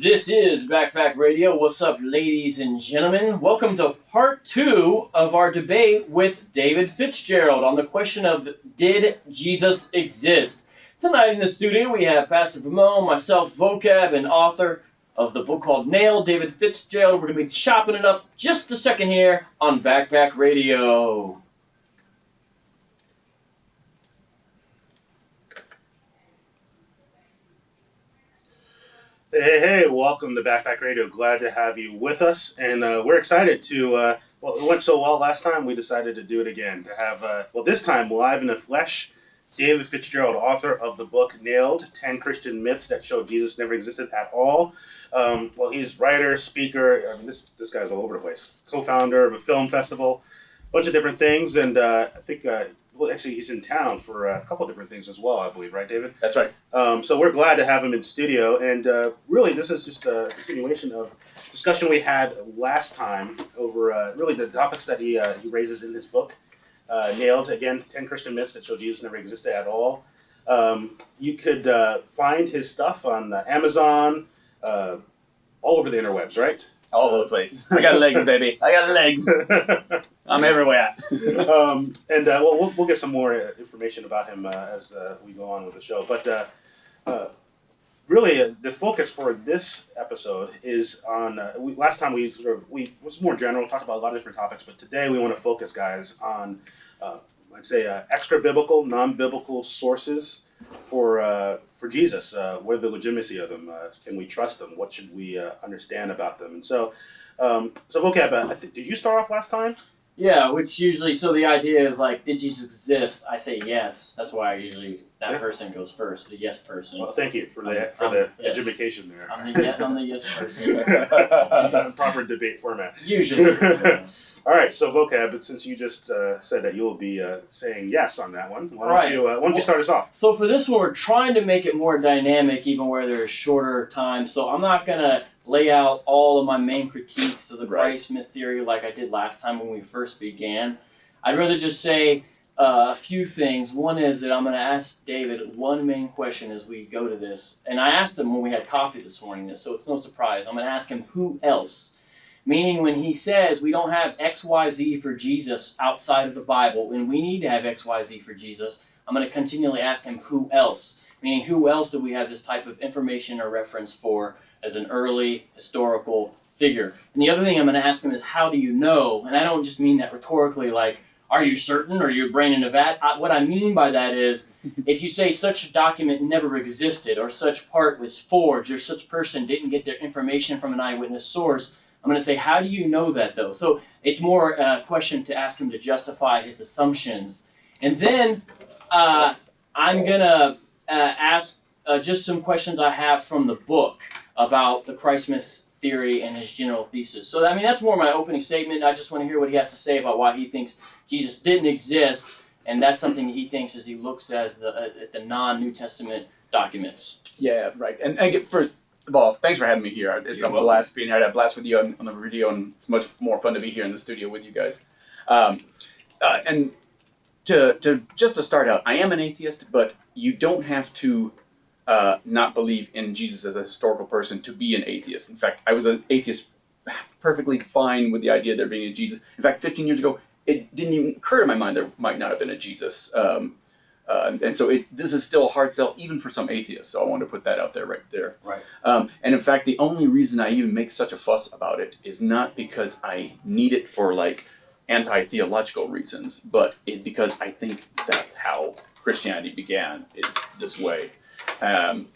This is Backpack Radio. What's up, ladies and gentlemen? Welcome to part 2 of our debate with David Fitzgerald on the question of, did Jesus exist? Tonight in the studio we have Pastor myself, Vocab, and author of the book called Nailed, David Fitzgerald. We're going to be chopping it up just a second here on Backpack Radio. Hey, welcome to Backpack Radio. Glad to have you with us, and we're excited to, well, it went so well last time, we decided to do it again, to have, this time live in the flesh, David Fitzgerald, author of the book Nailed, 10 Christian Myths That Show Jesus Never Existed at All. He's writer, speaker, this guy's all over the place, co-founder of a film festival, bunch of different things, and I think, actually he's in town for a couple different things as well, I believe, right, David? That's right. So we're glad to have him in studio, and really this is just a continuation of discussion we had last time over really the topics that he raises in this book. Nailed, again, 10 Christian Myths That Show Jesus Never Existed at All. You could find his stuff on Amazon, all over the interwebs, right? All over the place. I got legs, baby. I got legs. I'm everywhere. We'll get some more information about him as we go on with the show. But really, the focus for this episode is on. Last time we was more general, talked about a lot of different topics, but today we want to focus, guys, on extra biblical, non-biblical sources for Jesus. What are the legitimacy of them? Can we trust them? What should we understand about them? And so Vocab, did you start off last time? Yeah, which usually, so the idea is like, did Jesus exist? I say yes. That's why that person goes first, the yes person. Well, thank you for the yes. education there. I'm the yes person. Proper debate format. Usually. All right, so Vocab, but since you just said that you'll be saying yes on that one, why don't you start us off? So for this one, we're trying to make it more dynamic, even where there's shorter time. So I'm not going to lay out all of my main critiques of the Christ myth theory like I did last time when we first began. I'd rather just say a few things. One is that I'm going to ask David one main question as we go to this. And I asked him when we had coffee this morning, so it's no surprise. I'm going to ask him who else. Meaning when he says we don't have XYZ for Jesus outside of the Bible, and we need to have XYZ for Jesus, I'm going to continually ask him who else. Meaning who else do we have this type of information or reference for as an early historical figure. And the other thing I'm going to ask him is, how do you know? And I don't just mean that rhetorically, like, are you certain? Or are you a brain in a vat? What I mean by that is, if you say such a document never existed, or such part was forged, or such person didn't get their information from an eyewitness source, I'm going to say, how do you know that, though? So it's more a question to ask him to justify his assumptions. And then I'm going to ask just some questions I have from the book about the Christ myth theory and his general thesis. So, that's more my opening statement. I just want to hear what he has to say about why he thinks Jesus didn't exist, and that's something he thinks as he looks at the non-New Testament documents. Yeah, right. And first of all, thanks for having me here. It's a blast being here. I had a blast with you on the video, and it's much more fun to be here in the studio with you guys. And to start out, I am an atheist, but you don't have to not believe in Jesus as a historical person to be an atheist. In fact, I was an atheist perfectly fine with the idea of there being a Jesus. In fact, 15 years ago, it didn't even occur to my mind there might not have been a Jesus. And so this is still a hard sell even for some atheists. So I wanted to put that out there right there. Right. And in fact, the only reason I even make such a fuss about it is not because I need it for like anti-theological reasons, but because I think that's how Christianity began, is this way.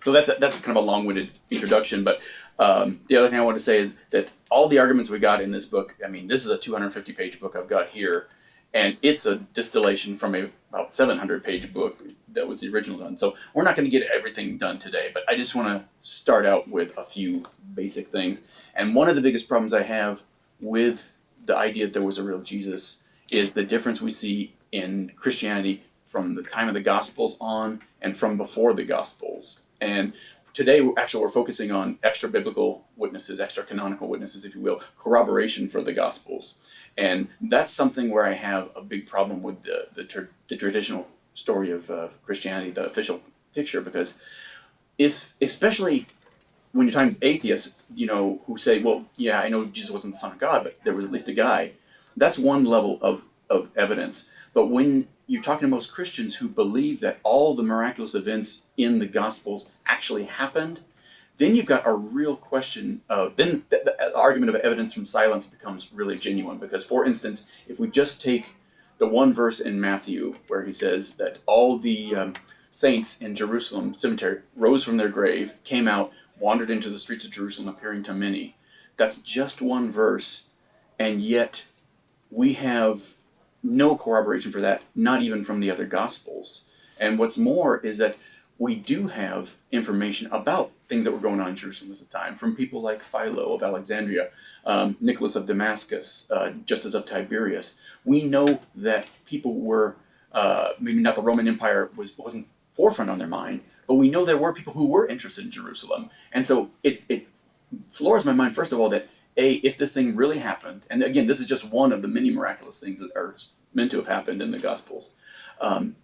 So that's kind of a long-winded introduction, but the other thing I want to say is that all the arguments we got in this book, this is a 250-page book I've got here, and it's a distillation from about 700-page book that was the original done. So we're not going to get everything done today, but I just want to start out with a few basic things. And one of the biggest problems I have with the idea that there was a real Jesus is the difference we see in Christianity from the time of the Gospels on and from before the Gospels. And today, we're focusing on extra-biblical witnesses, extra-canonical witnesses, if you will, corroboration for the Gospels. And that's something where I have a big problem with the traditional story of Christianity, the official picture, because especially when you're talking atheists, who say, well, yeah, I know Jesus wasn't the Son of God, but there was at least a guy. That's one level of evidence. But when you're talking to most Christians who believe that all the miraculous events in the Gospels actually happened, then you've got a real question of, then the argument of evidence from silence becomes really genuine. Because, for instance, if we just take the one verse in Matthew where he says that all the saints in Jerusalem cemetery rose from their grave, came out, wandered into the streets of Jerusalem, appearing to many. That's just one verse, and yet we have no corroboration for that, not even from the other Gospels. And what's more is that we do have information about things that were going on in Jerusalem at the time from people like Philo of Alexandria, Nicholas of Damascus, Justus of Tiberias. We know that people were, maybe not the Roman Empire wasn't forefront on their mind, but we know there were people who were interested in Jerusalem. And so it floors my mind, first of all, that if this thing really happened, and again, this is just one of the many miraculous things that are meant to have happened in the Gospels.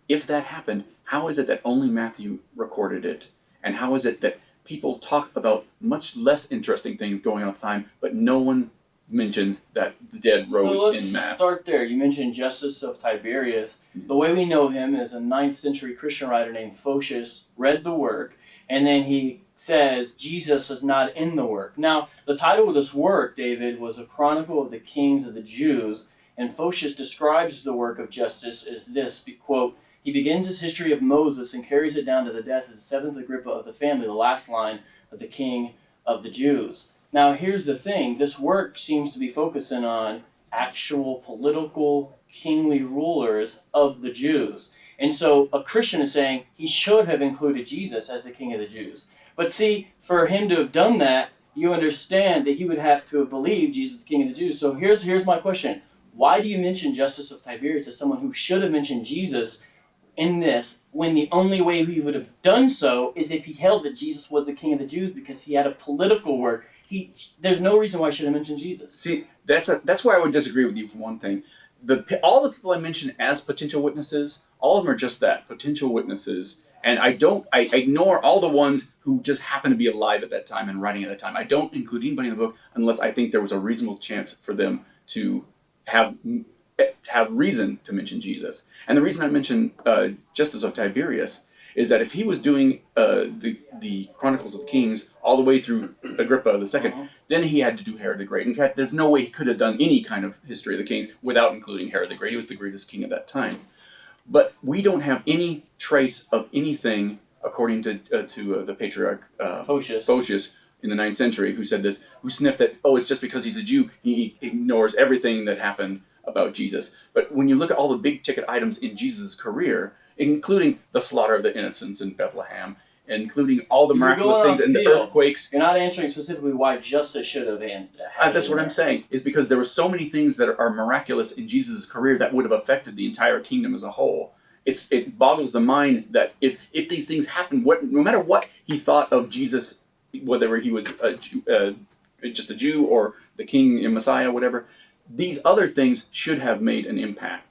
If that happened, how is it that only Matthew recorded it? And how is it that people talk about much less interesting things going on at the time, but no one mentions that the dead rose in Mass? Let's start there. You mentioned Justus of Tiberias. The way we know him is a 9th century Christian writer named Photius read the work, and then he says Jesus is not in the work. Now, the title of this work, David, was A Chronicle of the Kings of the Jews, and Photius describes the work of Justus as this, quote, he begins his history of Moses and carries it down to the death of the 7th Agrippa of the family, the last line of the king of the Jews. Now, here's the thing. This work seems to be focusing on actual political, kingly rulers of the Jews. And so a Christian is saying he should have included Jesus as the king of the Jews. But see, for him to have done that, you understand that he would have to have believed Jesus the king of the Jews. So here's my question. Why do you mention Justus of Tiberias as someone who should have mentioned Jesus in this, when the only way he would have done so is if he held that Jesus was the king of the Jews because he had a political work? There's no reason why I should have mentioned Jesus. See, that's where I would disagree with you for one thing. All the people I mentioned as potential witnesses, all of them are just that, potential witnesses. And I ignore all the ones who just happen to be alive at that time and writing at that time. I don't include anybody in the book unless I think there was a reasonable chance for them to have reason to mention Jesus. And the reason I mention Justus of Tiberias is that if he was doing the Chronicles of the Kings all the way through Agrippa II, then he had to do Herod the Great. In fact, there's no way he could have done any kind of history of the kings without including Herod the Great. He was the greatest king of that time. But we don't have any trace of anything, according to the patriarch Photius in the 9th century, who said this, who sniffed that, it's just because he's a Jew, he ignores everything that happened about Jesus. But when you look at all the big ticket items in Jesus' career, including the slaughter of the innocents in Bethlehem, including all the miraculous things and the earthquakes. You're not answering specifically why Justus should have had that's what I'm saying, is because there were so many things that are miraculous in Jesus' career that would have affected the entire kingdom as a whole. It boggles the mind that if these things happened, no matter what he thought of Jesus, whether he was just a Jew or the king and Messiah, whatever, these other things should have made an impact.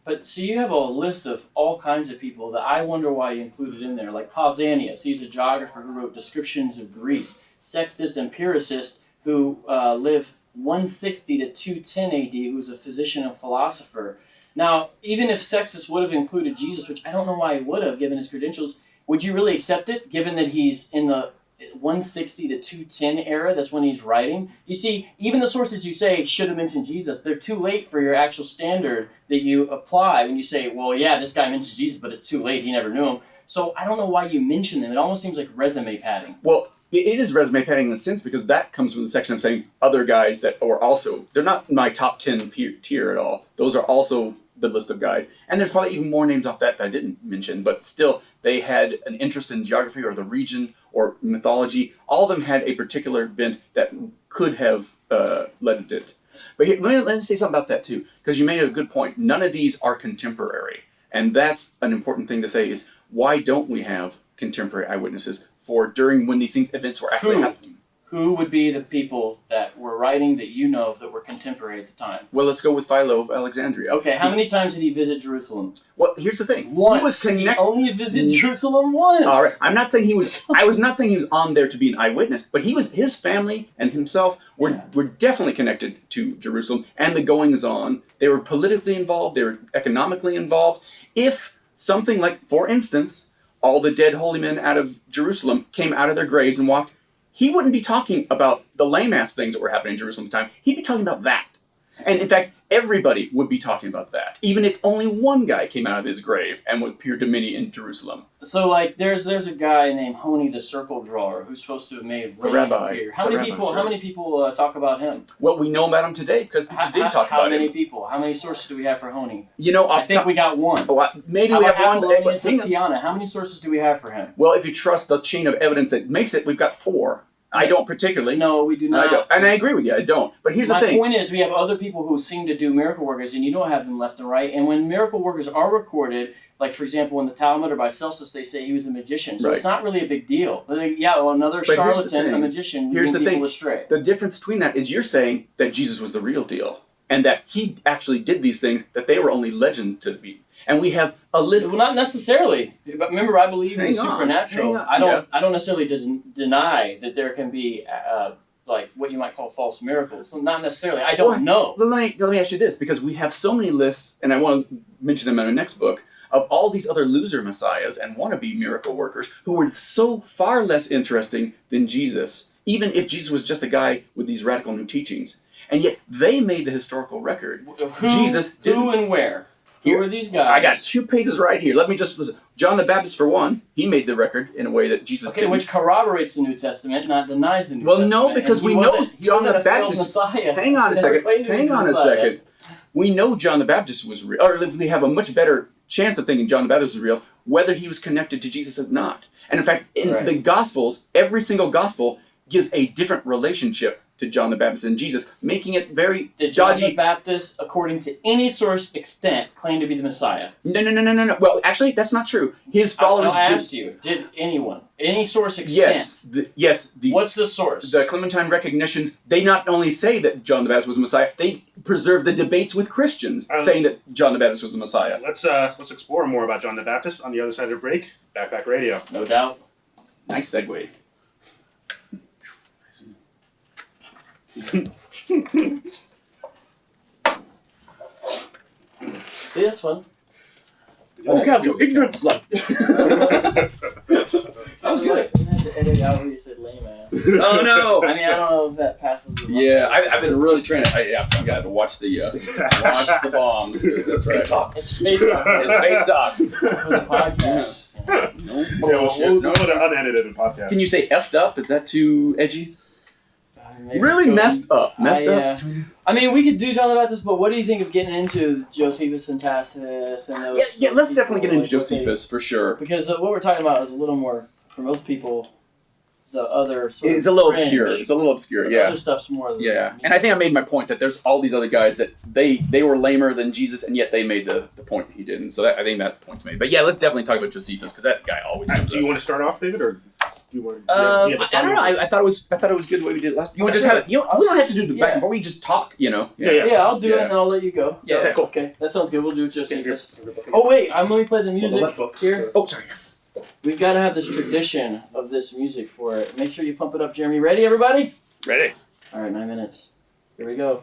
But so you have a list of all kinds of people that I wonder why you included in there, like Pausanias, he's a geographer who wrote descriptions of Greece. Sextus Empiricus, who lived 160 to 210 AD, who's a physician and philosopher. Now, even if Sextus would have included Jesus, which I don't know why he would have, given his credentials, would you really accept it, given that he's in the 160 to 210 era? That's when he's writing. You see, even the sources you say should have mentioned Jesus, they're too late for your actual standard that you apply when you say, well, yeah, this guy mentions Jesus, but it's too late, he never knew him. So I don't know why you mention them. It almost seems like resume padding. Well, it is resume padding in a sense, because that comes from the section of saying other guys that are also, they're not my top 10 tier at all. Those are also the list of guys. And there's probably even more names off that I didn't mention, but still, they had an interest in geography or the region or mythology. All of them had a particular bent that could have led it. But here, let me say something about that too, because you made a good point. None of these are contemporary. And that's an important thing to say, is why don't we have contemporary eyewitnesses for during when these events were actually happening? who would be the people that were writing that you know of that were contemporary at the time? Well, let's go with Philo of Alexandria. Okay, how many times did he visit Jerusalem? Well, here's the thing. Once. He was connected. Only visited Jerusalem once. All right. I'm not saying he was. I was not saying he was on there to be an eyewitness, but he was. His family and himself were definitely connected to Jerusalem and the goings on. They were politically involved. They were economically involved. If something like, for instance, all the dead holy men out of Jerusalem came out of their graves and walked, he wouldn't be talking about the lame-ass things that were happening in Jerusalem at the time. He'd be talking about that. And in fact, everybody would be talking about that, even if only one guy came out of his grave and appeared to many in Jerusalem. So, like, there's a guy named Honi the circle drawer who's supposed to have made the rabbi. Appear. How many people talk about him? Well, we know about him today because people did talk about him. How many people? How many sources do we have for Honi? You know, I think we got one. Maybe we have one. Apollonius of Tyana. How many sources do we have for him? Well, if you trust the chain of evidence that makes it, we've got 4. I don't particularly. No, we do not. I don't. And I agree with you, I don't. But here's the thing. My point is, we have other people who seem to do miracle workers, and you don't have them left and right. And when miracle workers are recorded, like, for example, in the Talmud or by Celsus, they say he was a magician. So it's not really a big deal. But another charlatan, a magician, leading people astray. The difference between that is you're saying that Jesus was the real deal, and that he actually did these things, that they were only legend to be. And we have a list. Well, not necessarily. But remember, I believe in the supernatural. I don't necessarily deny that there can be like what you might call false miracles. So not necessarily. I don't know. Let me ask you this, because we have so many lists, and I want to mention them in our next book, of all these other loser messiahs and wannabe miracle workers who were so far less interesting than Jesus, even if Jesus was just a guy with these radical new teachings. And yet they made the historical record. Who and where? Who are these guys? I got 2 pages right here. Let me just listen. John the Baptist, for one, he made the record in a way that Jesus didn't. Which corroborates the New Testament, not denies the New Testament. Well, no, because we know John the Baptist. Hang on a second. We know John the Baptist was real, or we have a much better chance of thinking John the Baptist was real, whether he was connected to Jesus or not. And in fact, in the Gospels, every single Gospel gives a different relationship to John the Baptist and Jesus, making it very Did John the Baptist, according to any source extent, claim to be the Messiah? No. Well, actually, that's not true. His followers I asked you, did anyone, any source extent? Yes. What's the source? The Clementine Recognitions, they not only say that John the Baptist was the Messiah, they preserve the debates with Christians saying that John the Baptist was the Messiah. Let's explore more about John the Baptist on the other side of the break. Backpack Radio. No doubt. Nice segue. See, that's fun. Vocab, you ignorant slut. Sounds good. You had to edit out where you said lame ass. Oh no! I mean, I don't know if that passes the Yeah, I've been really trying to. I got to watch the bombs. That's right. It's fake talk. It's fake talk. For the podcast. We'll put an unedited podcast. Can you say effed up? Is that too edgy? Really messed up. I mean, we could do John the Baptist, but what do you think of getting into Josephus and Tacitus and those? Yeah. Let's definitely get into Josephus for sure. Because what we're talking about is a little more, for most people, the other sort It's of a little fringe. obscure. It's a little obscure. The other stuff's more. And I think I made my point that there's all these other guys that they were lamer than Jesus, and yet they made the point he didn't. So I think that point's made. But yeah, let's definitely talk about Josephus because that guy always. Do you want to start off, David, or? Do you want I don't know. I thought it was good the way we did it last. You want to just have it? We don't have to do the back and forth. We just talk. Yeah. I'll do it and then I'll let you go. Yeah. Okay, cool. Okay, that sounds good. We'll do it Josephus. Oh wait, let me play the music here. Oh, sorry. We've got to have this tradition of this music for it. Make sure you pump it up, Jeremy. Ready, everybody? Ready. All right, 9 minutes. Here we go.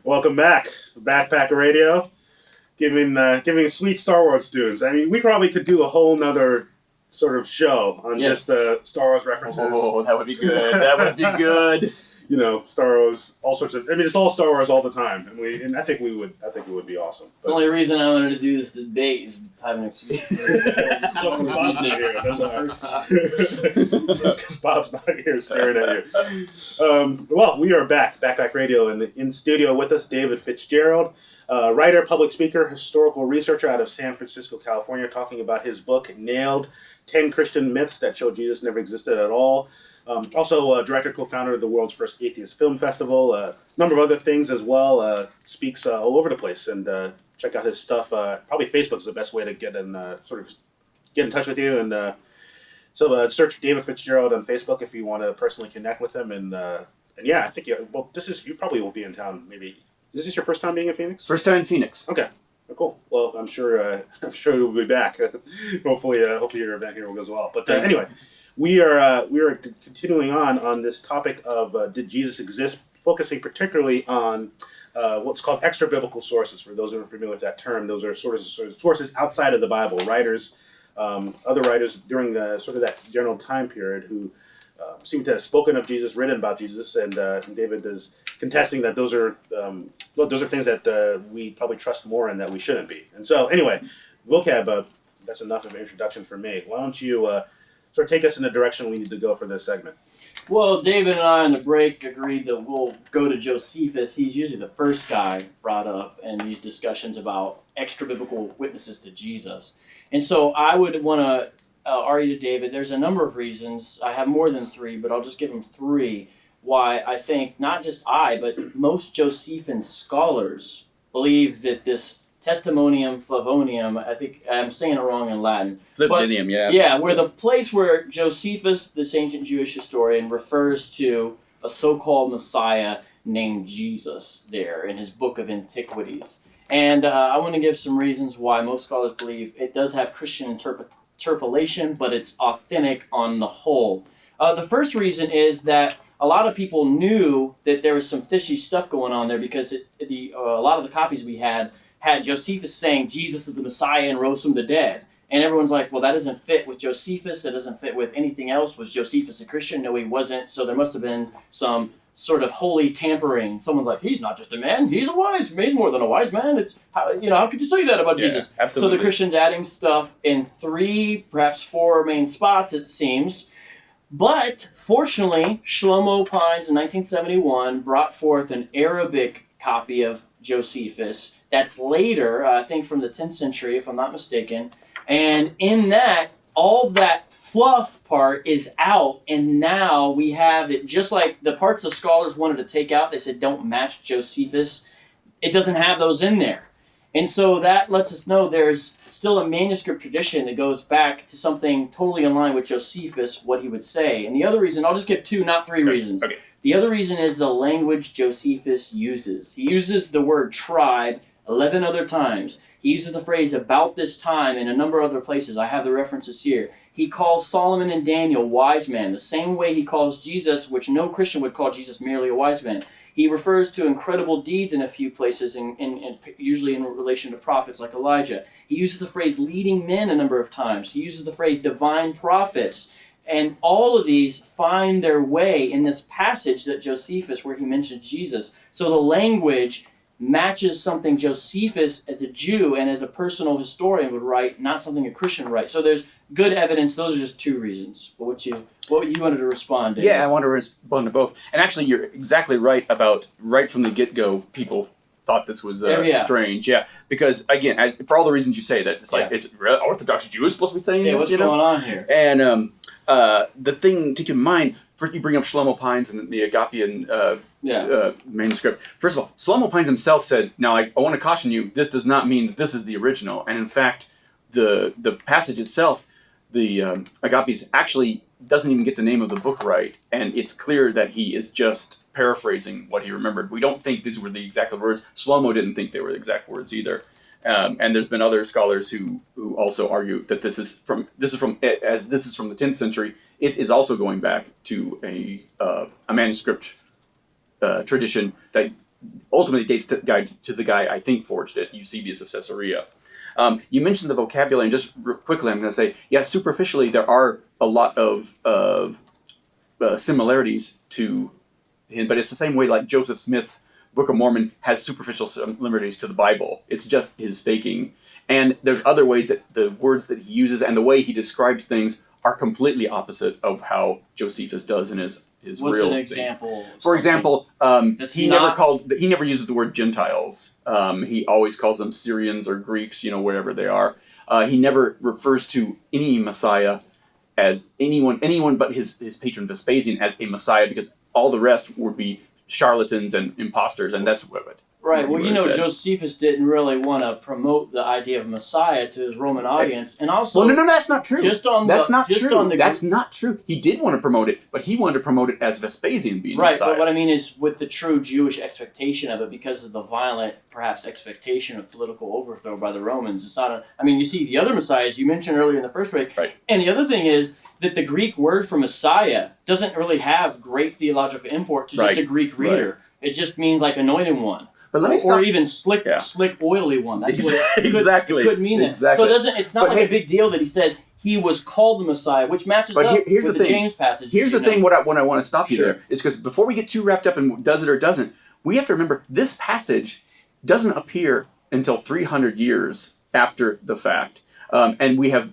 Welcome back, Backpacker Radio, giving sweet Star Wars students. I mean, we probably could do a whole nother sort of show on just Star Wars references. Oh, that would be good. That would be good. Star Wars, all sorts of. I mean, it's all Star Wars all the time, and I think it would be awesome. It's the only reason I wanted to do this debate is to have an excuse. Bob's not here. That's why. Because Bob's not here staring at you. Well, we are back Radio, and in studio with us, David Fitzgerald, writer, public speaker, historical researcher out of San Francisco, California, talking about his book, Nailed: 10 Christian Myths That Show Jesus Never Existed at All. Also, director, co-founder of the world's first Atheist Film Festival, a number of other things as well. Speaks all over the place, and check out his stuff. Probably Facebook is the best way to get in touch with you. And so search David Fitzgerald on Facebook if you want to personally connect with him. And yeah, I think you probably will be in town. Maybe is this your first time being in Phoenix? First time in Phoenix. Okay. Cool. Well, I'm sure you'll be back. hopefully your event here will go as well. But anyway. We are continuing on this topic of did Jesus exist, focusing particularly on what's called extra biblical sources. For those who are familiar with that term, those are sources outside of the Bible, writers, other writers during the sort of that general time period who seem to have spoken of Jesus, written about Jesus, and David is contesting that those are things that we probably trust more and that we shouldn't be. And so anyway, vocab. That's enough of an introduction for me. Why don't you sort of take us in the direction we need to go for this segment? Well, David and I on the break agreed that we'll go to Josephus. He's usually the first guy brought up in these discussions about extra biblical witnesses to Jesus. And so I would want to argue to David, there's a number of reasons. I have more than 3, but I'll just give him 3 why I think not just I, but most Josephan scholars believe that this Testimonium Flavonium, I think I'm saying it wrong in Latin. Flipdinium, yeah. Yeah, where the place where Josephus, this ancient Jewish historian, refers to a so-called Messiah named Jesus there in his book of Antiquities. And I want to give some reasons why most scholars believe it does have Christian interpolation, but it's authentic on the whole. The first reason is that a lot of people knew that there was some fishy stuff going on there because a lot of the copies we had Josephus saying Jesus is the Messiah and rose from the dead. And everyone's like, well, that doesn't fit with Josephus. That doesn't fit with anything else. Was Josephus a Christian? No, he wasn't. So there must have been some sort of holy tampering. Someone's like, he's not just a man. He's he's more than a wise man. It's how could you say that about Jesus? Absolutely. So the Christians adding stuff in 3, perhaps 4 main spots, it seems. But fortunately, Shlomo Pines in 1971 brought forth an Arabic copy of Josephus. That's later, I think from the 10th century, if I'm not mistaken. And in that, all that fluff part is out, and now we have it just like the parts the scholars wanted to take out. They said don't match Josephus. It doesn't have those in there. And so that lets us know there's still a manuscript tradition that goes back to something totally in line with Josephus, what he would say. And the other reason, I'll just give 2, not 3 reasons. Okay. The other reason is the language Josephus uses. He uses the word tribe 11 other times. He uses the phrase about this time in a number of other places. I have the references here. He calls Solomon and Daniel wise men, the same way he calls Jesus, which no Christian would call Jesus merely a wise man. He refers to incredible deeds in a few places, usually in relation to prophets like Elijah. He uses the phrase leading men a number of times. He uses the phrase divine prophets. And all of these find their way in this passage that Josephus, where he mentions Jesus. So the language matches something Josephus as a Jew and as a personal historian would write, not something a Christian would write. So there's good evidence. Those are just 2 reasons. But what you wanted to respond to? Yeah, I want to respond to both. And actually, you're exactly right about right from the get-go, people thought this was strange. Yeah, because again, for all the reasons you say that, it's like it's Orthodox Jews supposed to be saying this. What's going on here? And the thing to keep in mind, first you bring up Shlomo Pines and the Agapian manuscript. First of all, Shlomo Pines himself said, now I want to caution you, this does not mean that this is the original. And in fact, the passage itself, the Agapes actually doesn't even get the name of the book right. And it's clear that he is just paraphrasing what he remembered. We don't think these were the exact words. Shlomo didn't think they were the exact words either. And there's been other scholars who also argue that this is from the 10th century. It is also going back to a manuscript tradition that ultimately dates to the guy I think forged it, Eusebius of Caesarea. You mentioned the vocabulary, and just quickly, I'm going to say, superficially there are a lot of similarities to but it's the same way like Joseph Smith's Book of Mormon has superficial similarities to the Bible. It's just his faking. And there's other ways that the words that he uses and the way he describes things are completely opposite of how Josephus does in his What's real an thing. example? For example, he not... never uses the word Gentiles. He always calls them Syrians or Greeks, wherever they are. He never refers to any Messiah as anyone but his patron Vespasian as a Messiah, because all the rest would be charlatans and imposters, and that's what. Right. Well, Josephus didn't really want to promote the idea of Messiah to his Roman audience, and also. Well, no, that's not true. That's not true. He did want to promote it, but he wanted to promote it as Vespasian being Messiah. Right. But what I mean is with the true Jewish expectation of it, because of the violent, perhaps, expectation of political overthrow by the Romans. It's not. You see the other Messiahs you mentioned earlier in the first break, right? And the other thing is that the Greek word for Messiah doesn't really have great theological import to just a Greek reader. Right. It just means like anointed one. But let me or even slick, oily one. That's what it could mean. Exactly. So it's not a big deal that he says he was called the Messiah, which matches up with the James passage. Here's the thing. What I want to stop you there is because before we get too wrapped up in does it or doesn't, we have to remember this passage doesn't appear until 300 years after the fact, and we have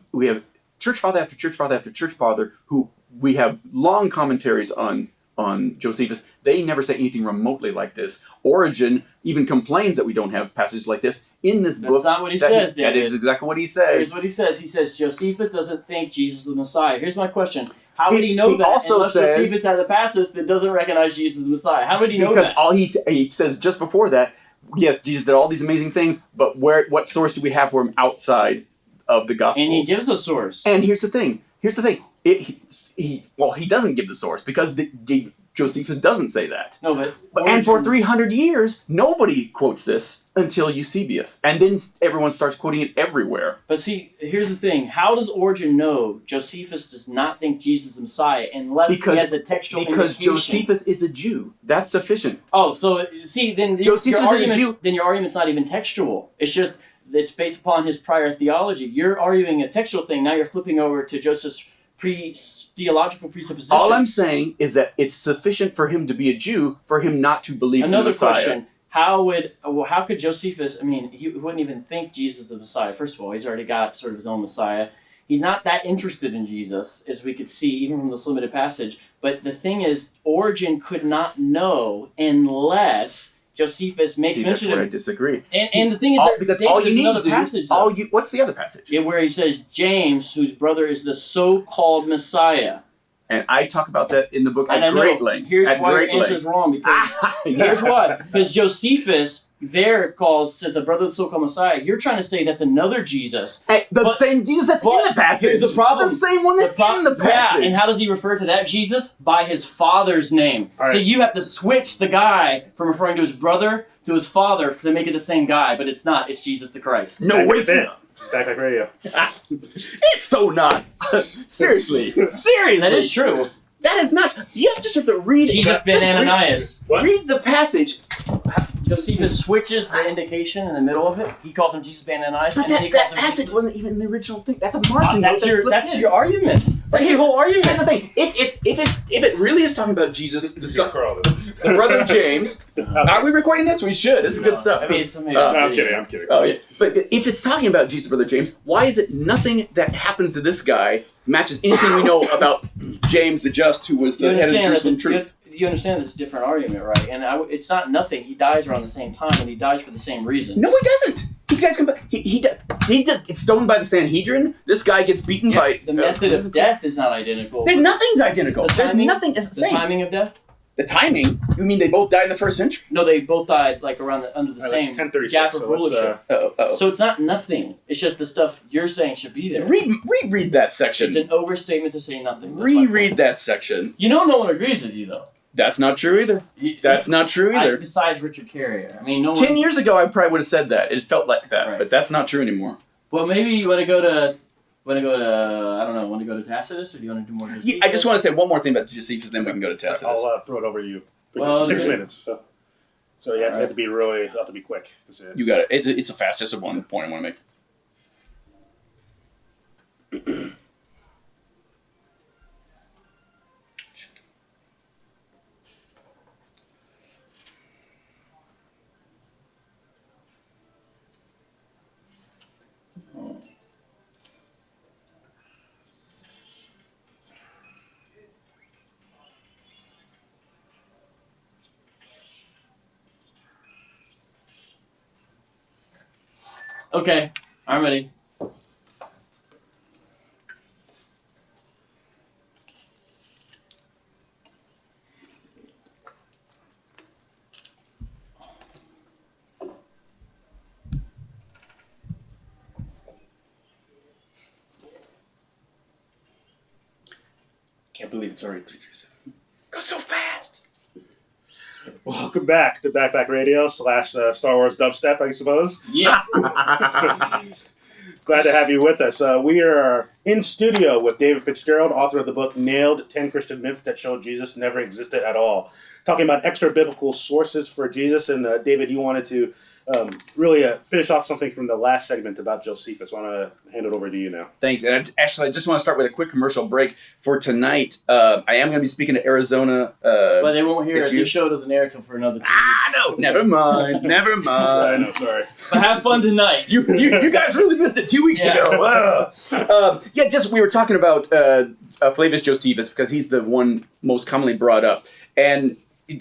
church father after church father after church father who we have long commentaries on Josephus. They never say anything remotely like this. Origen even complains that we don't have passages like this in this book. That's not what he says, David. That is exactly what he says. Here's what he says. He says, Josephus doesn't think Jesus is the Messiah. Here's my question. How would he know that unless Josephus has a passage that doesn't recognize Jesus as the Messiah? How would he know that? Because all he says just before that, yes, Jesus did all these amazing things, but what source do we have for him outside of the Gospels? And he gives a source. And here's the thing. He doesn't give the source because Josephus doesn't say that. No, and for 300 years, nobody quotes this until Eusebius, and then everyone starts quoting it everywhere. But see, here's the thing: how does Origen know Josephus does not think Jesus is the Messiah unless he has a textual indication? Because Josephus is a Jew. That's sufficient. Oh, so see, then Josephus is a Jew. Then your argument's not even textual. It's based upon his prior theology. You're arguing a textual thing. Now you're flipping over to Joseph's theological presupposition. All I'm saying is that it's sufficient for him to be a Jew for him not to believe in the Messiah. Another question: how could Josephus? He wouldn't even think Jesus is the Messiah. First of all, he's already got sort of his own Messiah. He's not that interested in Jesus, as we could see even from this limited passage. But the thing is, Origen could not know unless Josephus makes mention of it. That's where I disagree. And the thing is, because all you need to do, what's the other passage? Where he says James, whose brother is the so-called Messiah. And I talk about that in the book at great length. Here's why your answer's wrong. Because here's what. Because Josephus says the brother of the so-called Messiah. You're trying to say that's another Jesus. Same Jesus that's in the passage. Here's the problem. The same one that's in the passage. Yeah, and how does he refer to that Jesus? By his father's name. Right. So you have to switch the guy from referring to his brother to his father to make it the same guy, but it's not. It's Jesus the Christ. No, wait a minute. Backpack Radio. It's so not. Seriously. That is true. That is not. You just have to read it. Jesus ben Ananias. Read the passage. Josephus switches the indication in the middle of it. He calls him Jesus ben Ananias. But that passage wasn't even in the original thing. That's a margin. That's your argument. That's your whole argument. Here's the thing. If it really is talking about Jesus, the brother of James, are we recording this? We should. This is good stuff. It's amazing. No, I'm kidding. Oh yeah. But if it's talking about Jesus, brother James, why is it nothing that happens to this guy matches anything we know about James the Just, who was the head of Jerusalem Truth? You understand this different argument, right? And it's not nothing. He dies around the same time, and he dies for the same reasons. No, he doesn't. You guys he gets stoned by the Sanhedrin. This guy gets beaten by. The method of death is not identical. Nothing's identical. There's nothing is the same. The timing of death. The timing? You mean they both died in the first century? No, they both died under the same gap of rulership. So it's not nothing. It's just the stuff you're saying should be there. Reread that section. It's an overstatement to say nothing. Reread that section. No one agrees with you, though. That's not true either. Besides Richard Carrier. 10 years ago, I probably would have said that. It felt like that, but that's not true anymore. Well, maybe you want to go to Tacitus, or do you want to do more Josephus? I just want to say one more thing about Josephus, then we can go to Tacitus. I'll throw it over to you. 6 minutes. So you have to be quick. You got it. It's a fast, just one point I want to make. Okay, I'm ready. Can't believe it's already 3:37. Goes so fast. Welcome back to Backpack Radio / Star Wars Dubstep, I suppose. Yeah. Glad to have you with us. We are in studio with David Fitzgerald, author of the book Nailed: 10 Christian Myths That Show Jesus Never Existed at All. Talking about extra biblical sources for Jesus. And David, you wanted to really finish off something from the last segment about Josephus. I want to hand it over to you now. Thanks. And I just want to start with a quick commercial break for tonight. I am going to be speaking to Arizona. But they won't hear it. This show doesn't air till for another 2 weeks. No, never mind. Never I mind. know, sorry. But have fun tonight. You guys really missed it 2 weeks Yeah. ago. We were talking about Flavius Josephus because he's the one most commonly brought up. And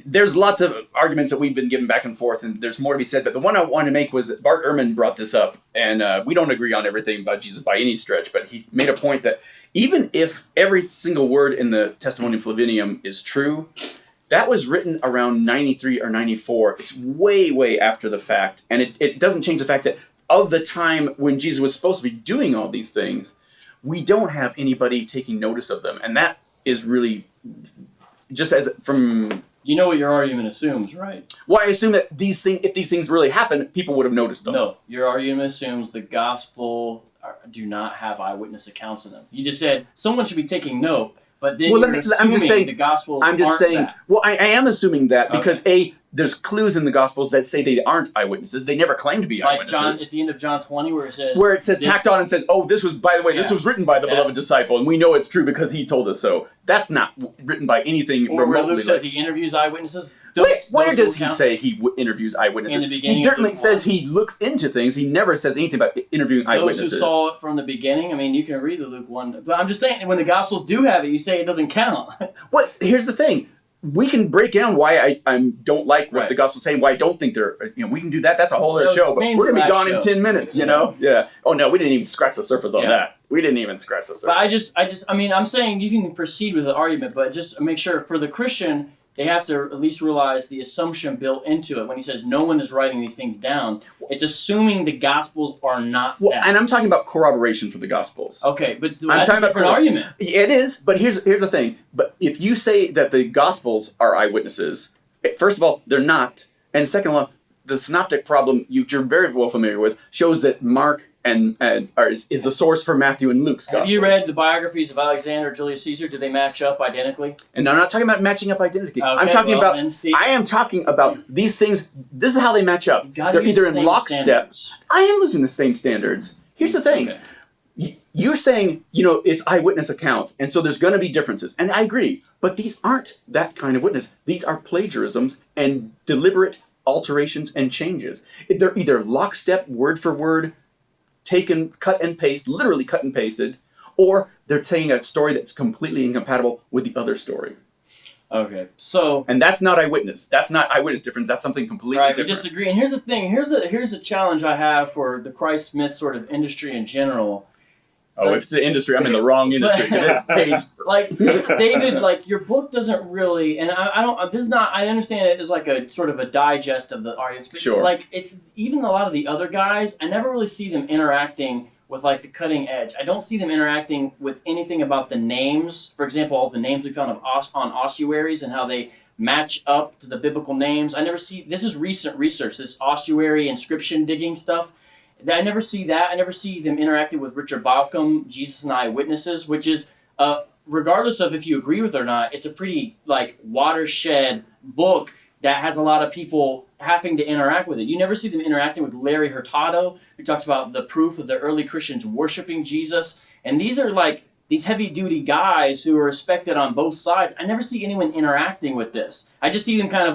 there's lots of arguments that we've been given back and forth, and there's more to be said. But the one I wanted to make was that Bart Ehrman brought this up, and we don't agree on everything about Jesus by any stretch, but he made a point that even if every single word in the Testimonium Flavinium is true, that was written around 93 or 94. It's way, way after the fact, and it doesn't change the fact that of the time when Jesus was supposed to be doing all these things, we don't have anybody taking notice of them, and that is really just as from... You know what your argument assumes, right? Well, I assume that if these things really happen, people would have noticed them. No, your argument assumes the gospel do not have eyewitness accounts in them. You just said someone should be taking note, but then Well, you're assuming the gospels aren't that. Well, I am assuming that because there's clues in the Gospels that say they aren't eyewitnesses. They never claim to be Like eyewitnesses. John, at the end of John 20 where it says tacked on and says, oh, this was, by the way, this was written by the beloved disciple, and we know it's true because he told us so. That's not written by anything or where remotely Luke says he interviews eyewitnesses. Where does he say he interviews eyewitnesses? In the beginning He certainly of Luke says 1. he looks into things. He never says anything about interviewing eyewitnesses. Those who saw it from the beginning, I mean, you can read the Luke 1. But I'm just saying, when the Gospels do have it, you say it doesn't count. Well, here's the thing. We can break down why I don't like what the Gospel's saying, why I don't think they're, we can do that. That's a whole other show, but we're going to be gone in 10 minutes, you know? Yeah. Oh, no, we didn't even scratch the surface on that. We didn't even scratch the surface. But I'm saying you can proceed with the argument, but just make sure for the Christian, they have to at least realize the assumption built into it. When he says no one is writing these things down, it's assuming the Gospels are not that. And I'm talking about corroboration for the Gospels. Okay, but that's a different argument. It is, but here's the thing. But if you say that the Gospels are eyewitnesses, first of all, they're not. And second of all, the synoptic problem you're very well familiar with shows that Mark is the source for Matthew and Luke's Gospels. Have you read the biographies of Alexander, Julius Caesar? Do they match up identically? And I'm not talking about matching up identity. Okay, I am talking about these things. This is how they match up. They're either in lockstep. I am losing the same standards. Here's the thing. Okay. You're saying, it's eyewitness accounts, and so there's going to be differences. And I agree. But these aren't that kind of witness. These are plagiarisms and deliberate alterations and changes. They're either lockstep, word for word, taken, cut and paste, literally cut and pasted, or they're saying a story that's completely incompatible with the other story. Okay, so... And that's not eyewitness. That's not eyewitness difference. That's something completely different. Right, we disagree. And here's the thing. Here's the challenge I have for the Christ myth sort of industry in general. Oh, if it's the industry, I'm in the wrong industry. It pays for... Like, David, your book doesn't really... And I understand it as like a sort of a digest of the arguments. But sure. It's even a lot of the other guys, I never really see them interacting with the cutting edge. I don't see them interacting with anything about the names. For example, all the names we found on ossuaries and how they match up to the biblical names. I never see... This is recent research, this ossuary inscription digging stuff. I never see that. I never see them interacting with Richard Bauckham, Jesus and Eyewitnesses, which is, regardless of if you agree with it or not, it's a pretty, watershed book that has a lot of people having to interact with it. You never see them interacting with Larry Hurtado, who talks about the proof of the early Christians worshiping Jesus. And these are, these heavy-duty guys who are respected on both sides. I never see anyone interacting with this. I just see them kind of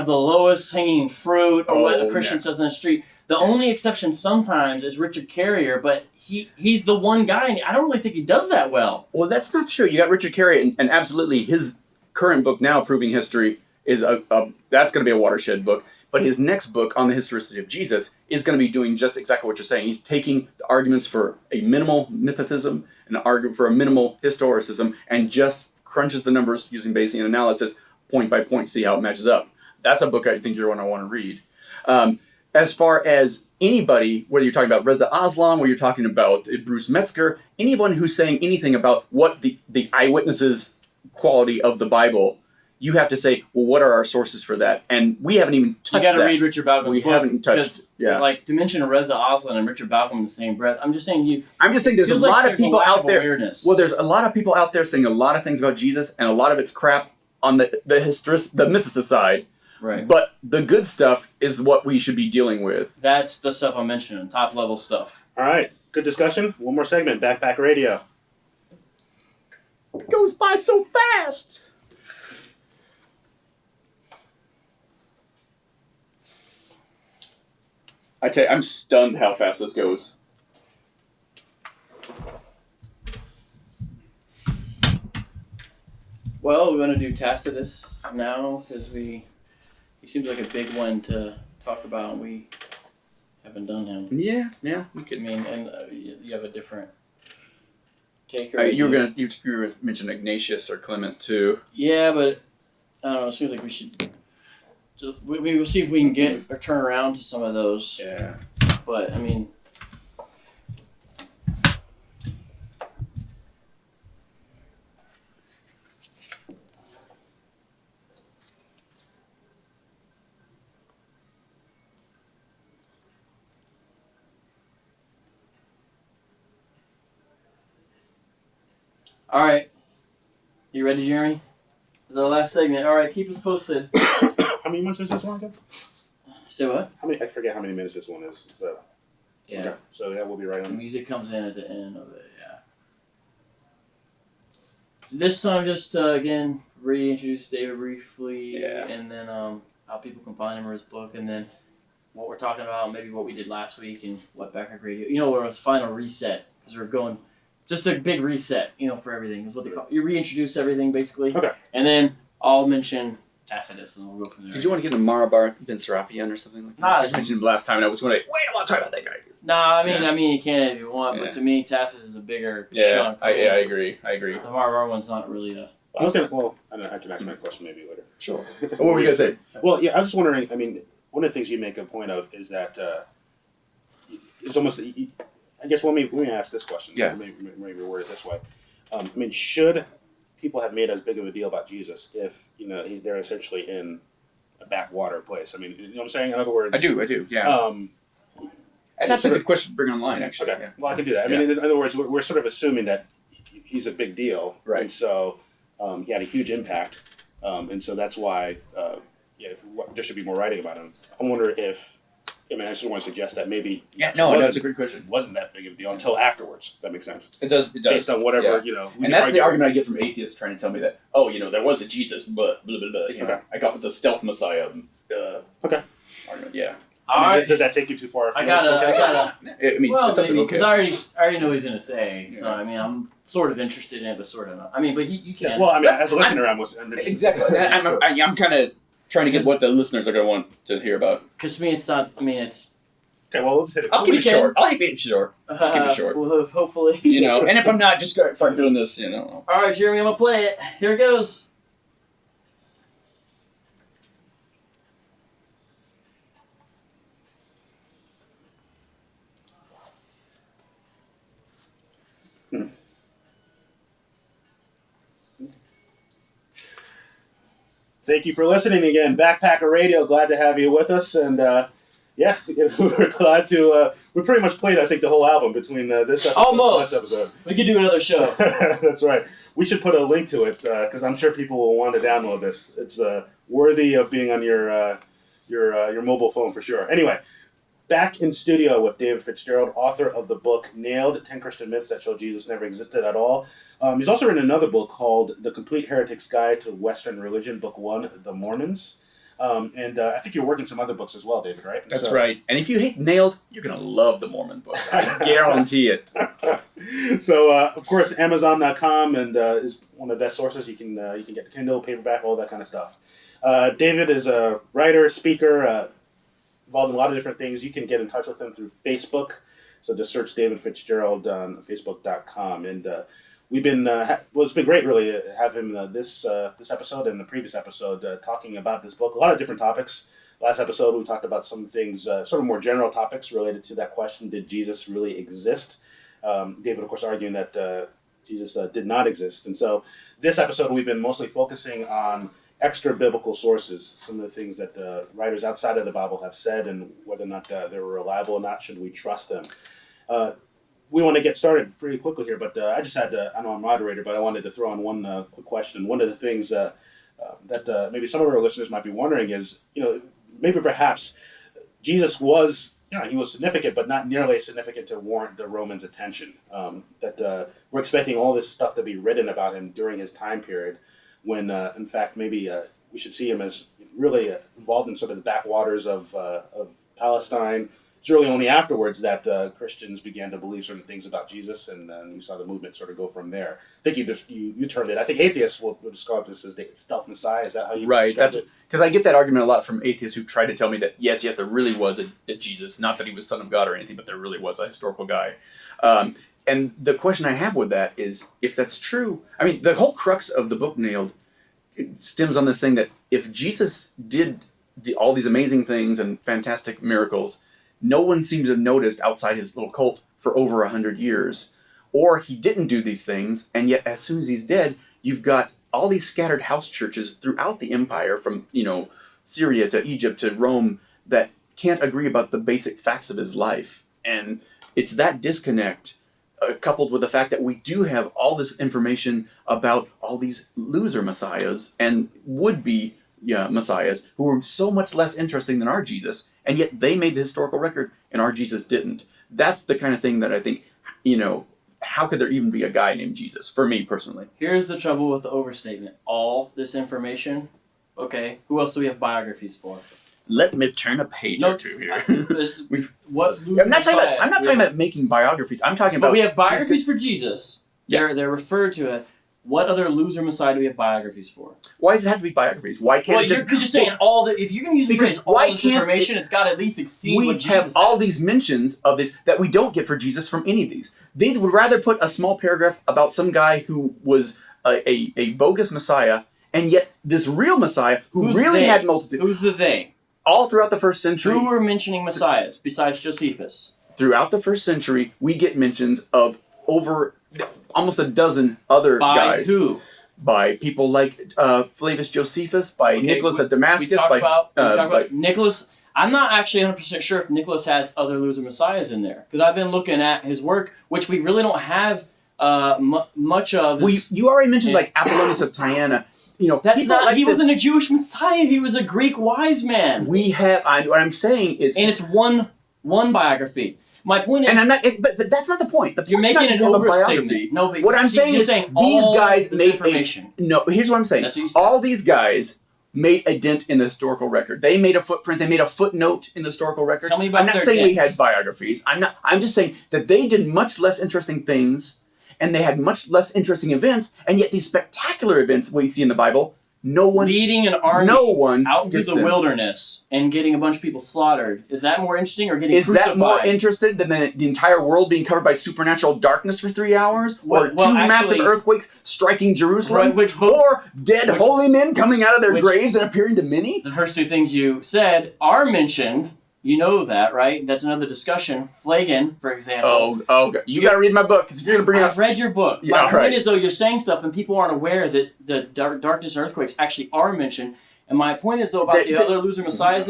the lowest hanging fruit, or what a Christian says on the street. The only exception sometimes is Richard Carrier, but he's the one guy, and I don't really think he does that well. Well, that's not true. You got Richard Carrier, and absolutely his current book now, Proving History, is that's going to be a watershed book. But his next book on the historicity of Jesus is going to be doing just exactly what you're saying. He's taking the arguments for a minimal mythicism and an argument for a minimal historicism and just crunches the numbers using Bayesian analysis point by point to see how it matches up. That's a book I think you're going to want to read. As far as anybody, whether you're talking about Reza Aslan, whether you're talking about Bruce Metzger, anyone who's saying anything about what the eyewitnesses' quality of the Bible, you have to say, well, what are our sources for that? And we haven't even touched that. You got to read Richard Baucham's book. We haven't touched, Like, to mention Reza Aslan and Richard Baucam in the same breath, I'm just saying there's a lot of people out there. Awareness. Well, there's a lot of people out there saying a lot of things about Jesus, and a lot of it's crap on the mythicist side. Right. But the good stuff is what we should be dealing with. That's the stuff I'm mentioning, top level stuff. All right, good discussion. One more segment, Backpack Radio. It goes by so fast. I tell you, I'm stunned how fast this goes. Well, we want to do Tacitus now because he seems like a big one to talk about, and we haven't done him. Yeah, we I could. mean, and you have a different take. You were gonna mention Ignatius or Clement too. Yeah, but I don't know. It seems like we should. We'll see if we can get or turn around to some of those. Yeah. But I mean. All right. You ready, Jeremy? This is our last segment. All right, keep us posted. How many minutes is this one again? Say what? I forget how many minutes this one is. So, Yeah. okay. So yeah, we'll be right The on. music comes in at the end of it, yeah. This time, just again, reintroduce David briefly, Yeah. and then how people can find him or his book, and then what we're talking about, maybe what we did last week, and what Backpack Radio. You know, where it was final reset, because we're going, just a big reset, for everything, is what they call. You reintroduce everything, basically. Okay. And then I'll mention Tacitus, and we'll go from there. Did you want to get a Marabar Ben Serapion or something like that? Nah, I mentioned him last time, and I was going to wait. I want to talk about that guy. Nah, I mean, you can if you want, Yeah. but to me, Tacitus is a bigger Yeah, chunk. I agree. The Marvar one's not really a. I was gonna. Well, I don't know. I can ask my question maybe later. Sure. What were you gonna say? Well, yeah, I was just wondering. I mean, one of the things you make a point of is that it's almost. I guess let me ask this question. Yeah. Maybe word it this way. I mean, should people have made as big of a deal about Jesus if they're essentially in a backwater place? I mean, you know what I'm saying? In other words, I do. Yeah. And that's a good question to bring online, actually. Okay. Yeah. Well, I can do that. I mean, in other words, we're sort of assuming that he's a big deal, Right. And so he had a huge impact, and so that's why there should be more writing about him. I wonder if I just want to suggest that maybe that's a great question. wasn't that big of a deal until afterwards. If that makes sense. It does. Based on whatever And that's the argument I get from atheists trying to tell me that there was a Jesus, but blah blah blah. Okay. I got with the stealth Messiah. Okay. Argument. Yeah. I mean, does that take you too far? I gotta. I mean, Well, it's up to maybe okay. because I already know what he's gonna say. So Yeah. I mean, I'm sort of interested in it, but sort of not. I mean, but you can. Well, I mean, as a listener, I'm interested. Exactly. I'm kind of trying to get what the listeners are going to want to hear about. Because to me, it's not. I mean, it's. Okay, well, let's hit it. I'll keep it short. Keep it short. Keep it short. Well, hopefully. And if I'm not, just start doing this. All right, Jeremy, I'm gonna play it. Here it goes. Thank you for listening again. Backpacker Radio, glad to have you with us. And we're glad to. We pretty much played, I think, the whole album between this episode Almost. and this episode. We could do another show. That's right. We should put a link to it because I'm sure people will want to download this. It's worthy of being on your mobile phone for sure. Anyway, back in studio with David Fitzgerald, author of the book Nailed: 10 Christian Myths That Show Jesus Never Existed at All. He's also written another book called The Complete Heretic's Guide to Western Religion, Book 1, The Mormons. And I think you're working some other books as well, David, right? That's right. And if you hate Nailed, you're going to love the Mormon books. I guarantee it. So, of course, Amazon.com and is one of the best sources. You can get Kindle, paperback, all that kind of stuff. David is a writer, speaker, involved in a lot of different things. You can get in touch with him through Facebook. So just search David Fitzgerald on Facebook.com. And we've been, it's been great really to have him this episode and the previous episode talking about this book. A lot of different topics. Last episode we talked about some things, sort of more general topics related to that question, did Jesus really exist? David, of course, arguing that Jesus did not exist. And so this episode we've been mostly focusing on extra biblical sources, some of the things that writers outside of the Bible have said and whether or not they were reliable or not, should we trust them. We want to get started pretty quickly here, but I just had I know I'm moderator, but I wanted to throw in one quick question. One of the things that maybe some of our listeners might be wondering is, maybe perhaps Jesus was, he was significant, but not nearly as significant to warrant the Romans' attention. That we're expecting all this stuff to be written about him during his time period, when in fact maybe we should see him as really involved in sort of the backwaters of Palestine. It's really only afterwards that Christians began to believe certain things about Jesus, and then you saw the movement sort of go from there. I think you termed it. I think atheists will describe this as the stealth Messiah. Is that how you describe it? Because I get that argument a lot from atheists who try to tell me that yes, there really was a Jesus, not that he was Son of God or anything, but there really was a historical guy. And the question I have with that is, if that's true, I mean, the whole crux of the book Nailed stems on this thing that if Jesus did all these amazing things and fantastic miracles, no one seems to have noticed outside his little cult for over 100 years. Or he didn't do these things, and yet as soon as he's dead, you've got all these scattered house churches throughout the empire, from Syria to Egypt to Rome, that can't agree about the basic facts of his life. And it's that disconnect, coupled with the fact that we do have all this information about all these loser messiahs and would-be messiahs who were so much less interesting than our Jesus, and yet they made the historical record and our Jesus didn't. That's the kind of thing that I think, how could there even be a guy named Jesus, for me personally? Here's the trouble with the overstatement. All this information, okay, who else do we have biographies for? Let me turn a page or two here. I'm not talking about making biographies. I'm talking about... But we have biographies for Jesus. Yeah. They're referred to it. What other loser Messiah do we have biographies for? Why does it have to be biographies? Why can't you're saying all the... If you're going to use the phrase all this information, it's got to at least exceed what Jesus have all these mentions of this that we don't get for Jesus from any of these. They would rather put a small paragraph about some guy who was a bogus Messiah, and yet this real Messiah who had multitudes. Who's the they? All throughout the first century. Who were mentioning messiahs besides Josephus? Throughout the first century, we get mentions of over almost a dozen other guys. By who? By people like Flavius Josephus, by Nicholas of Damascus. We talk about Nicholas. I'm not actually 100% sure if Nicholas has other loser messiahs in there, because I've been looking at his work, which we really don't have much of. You already mentioned like Apollonius of Tyana. That's not. Like he wasn't a Jewish Messiah. He was a Greek wise man. We have. What I'm saying is, and it's one biography. My point is, and I'm not. But that's not the point. You're making an overstatement. No, but what I'm saying is, these guys made information. Here's what I'm saying. All these guys made a dent in the historical record. They made a footprint. They made a footnote in the historical record. Tell me about I'm not saying we had biographies. I'm just saying that they did much less interesting things. And they had much less interesting events, and yet these spectacular events we see in the Bible, leading an army out into the wilderness and getting a bunch of people slaughtered. Is that more interesting, or getting crucified? Is that more interesting than the entire world being covered by supernatural darkness for 3 hours? Or massive earthquakes striking Jerusalem? Or dead holy men coming out of their graves and appearing to many? The first two things you said are mentioned. You know that, right? That's another discussion. Flagon, for example. Oh, you got to read my book, because if you're going to bring I've read your book. My point is, though, you're saying stuff, and people aren't aware that the darkness and earthquakes actually are mentioned. And my point is, though, about the other loser messiahs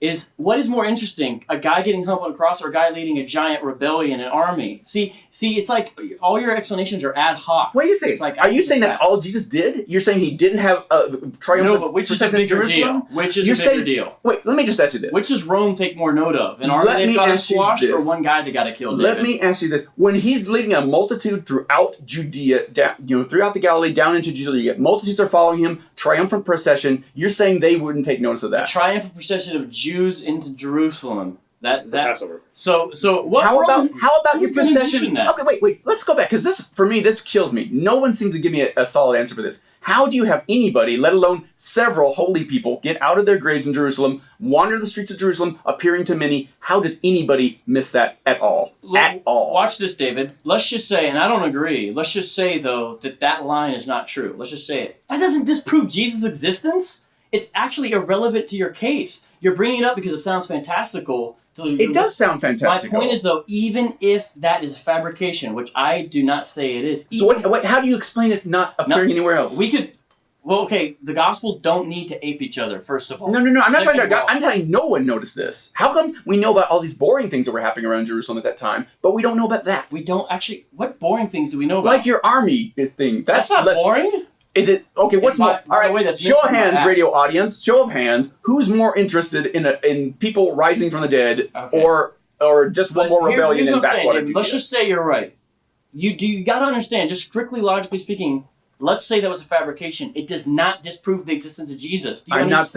is what is more interesting, a guy getting hung up on a cross or a guy leading a giant rebellion, an army? See, it's like all your explanations are ad hoc. Wait a second. Like, are you saying that's all Jesus did? You're saying he didn't have a triumphant... No, but which is a bigger deal? Which is a bigger deal? Wait, let me just ask you this. Which does Rome take more note of? An army that got squashed, or one guy that got killed? Let me ask you this. When he's leading a multitude throughout Judea, throughout the Galilee, down into Judea, multitudes are following him, triumphant procession, you're saying they wouldn't take notice of that? The triumphant procession of Jews into Jerusalem. for Passover. So what? How about who's your gonna procession? mention that? Okay, wait. Let's go back because this, for me, this kills me. No one seems to give me a solid answer for this. How do you have anybody, let alone several holy people, get out of their graves in Jerusalem, wander the streets of Jerusalem, appearing to many? How does anybody miss that at all? At all? Watch this, David. Let's just say, and I don't agree. Let's just say though that line is not true. Let's just say it. That doesn't disprove Jesus' existence. It's actually irrelevant to your case. You're bringing it up because it sounds fantastical. It does sound fantastic. My point is, though, even if that is a fabrication, which I do not say it is. So how do you explain it not appearing anywhere else? We could. Well, okay, the Gospels don't need to ape each other, first of all. No. I'm not trying to. I'm telling you, no one noticed this. How come we know about all these boring things that were happening around Jerusalem at that time, but we don't know about that? We don't actually. What boring things do we know about? Like your army thing. That's not boring. Is it okay? What's more? All right. Show of hands, radio audience. Show of hands. Who's more interested in people rising from the dead, or just one more rebellion in backwater Judea? Let's just say you're right. You got to understand, just strictly logically speaking. Let's say that was a fabrication. It does not disprove the existence of Jesus. I'm not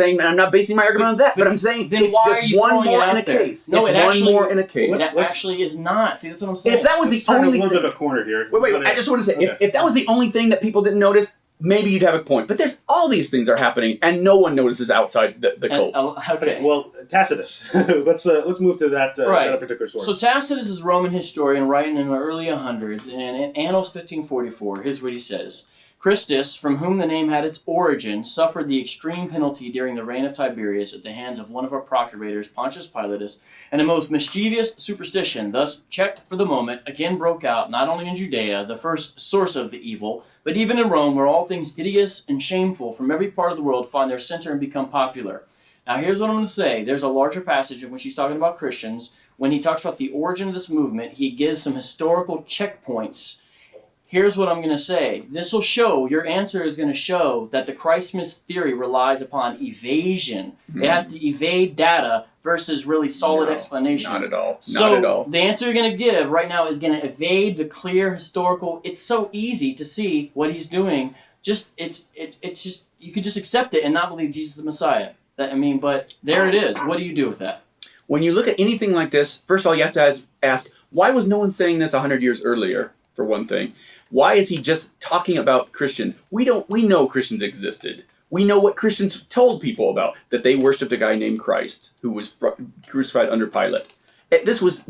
basing my argument on that, but I'm saying then it's why just are you one more in a there? case. No, it's one more in a case. That actually is not. See, that's what I'm saying. If that was the turn only a little thing, bit of a corner here. Wait. I just want to say, if that was the only thing that people didn't notice, maybe you'd have a point. But there's all these things are happening, and no one notices outside the cult. Okay. Well, Tacitus. let's move to that particular source. So Tacitus is a Roman historian writing in the early 100s, and in Annals 1544, here's what he says. Christus, from whom the name had its origin, suffered the extreme penalty during the reign of Tiberius at the hands of one of our procurators, Pontius Pilatus, and a most mischievous superstition, thus checked for the moment, again broke out, not only in Judea, the first source of the evil, but even in Rome, where all things hideous and shameful from every part of the world find their center and become popular. Now here's what I'm going to say. There's a larger passage in which he's talking about Christians. When he talks about the origin of this movement, he gives some historical checkpoints. Here's what I'm going to say. This will show, your answer is going to show that the Christ myth theory relies upon evasion. Mm-hmm. It has to evade data versus really solid explanations. Not at all. So not at all. The answer you're going to give right now is going to evade the clear historical. It's so easy to see what he's doing. It's just you could just accept it and not believe Jesus is the Messiah. But there it is. What do you do with that? When you look at anything like this, first of all, you have to ask, why was no one saying this 100 years earlier? For one thing, why is he just talking about Christians? We know Christians existed. We know what Christians told people about, that they worshipped a guy named Christ who was crucified under Pilate. This was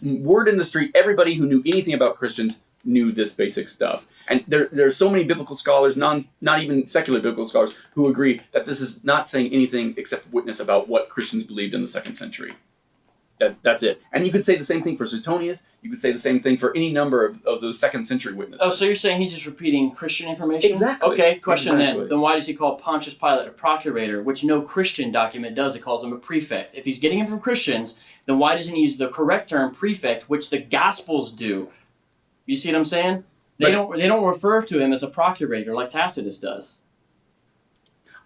word in the street. Everybody who knew anything about Christians knew this basic stuff. And there's so many biblical scholars, not even secular biblical scholars, who agree that this is not saying anything except witness about what Christians believed in the 2nd century. That's it. And you could say the same thing for Suetonius. You could say the same thing for any number of those 2nd century witnesses. Oh, so you're saying he's just repeating Christian information? Exactly. Okay, question exactly. Then why does he call Pontius Pilate a procurator, which no Christian document does? It calls him a prefect. If he's getting him from Christians, then why doesn't he use the correct term prefect, which the Gospels do? You see what I'm saying? They don't refer to him as a procurator like Tacitus does.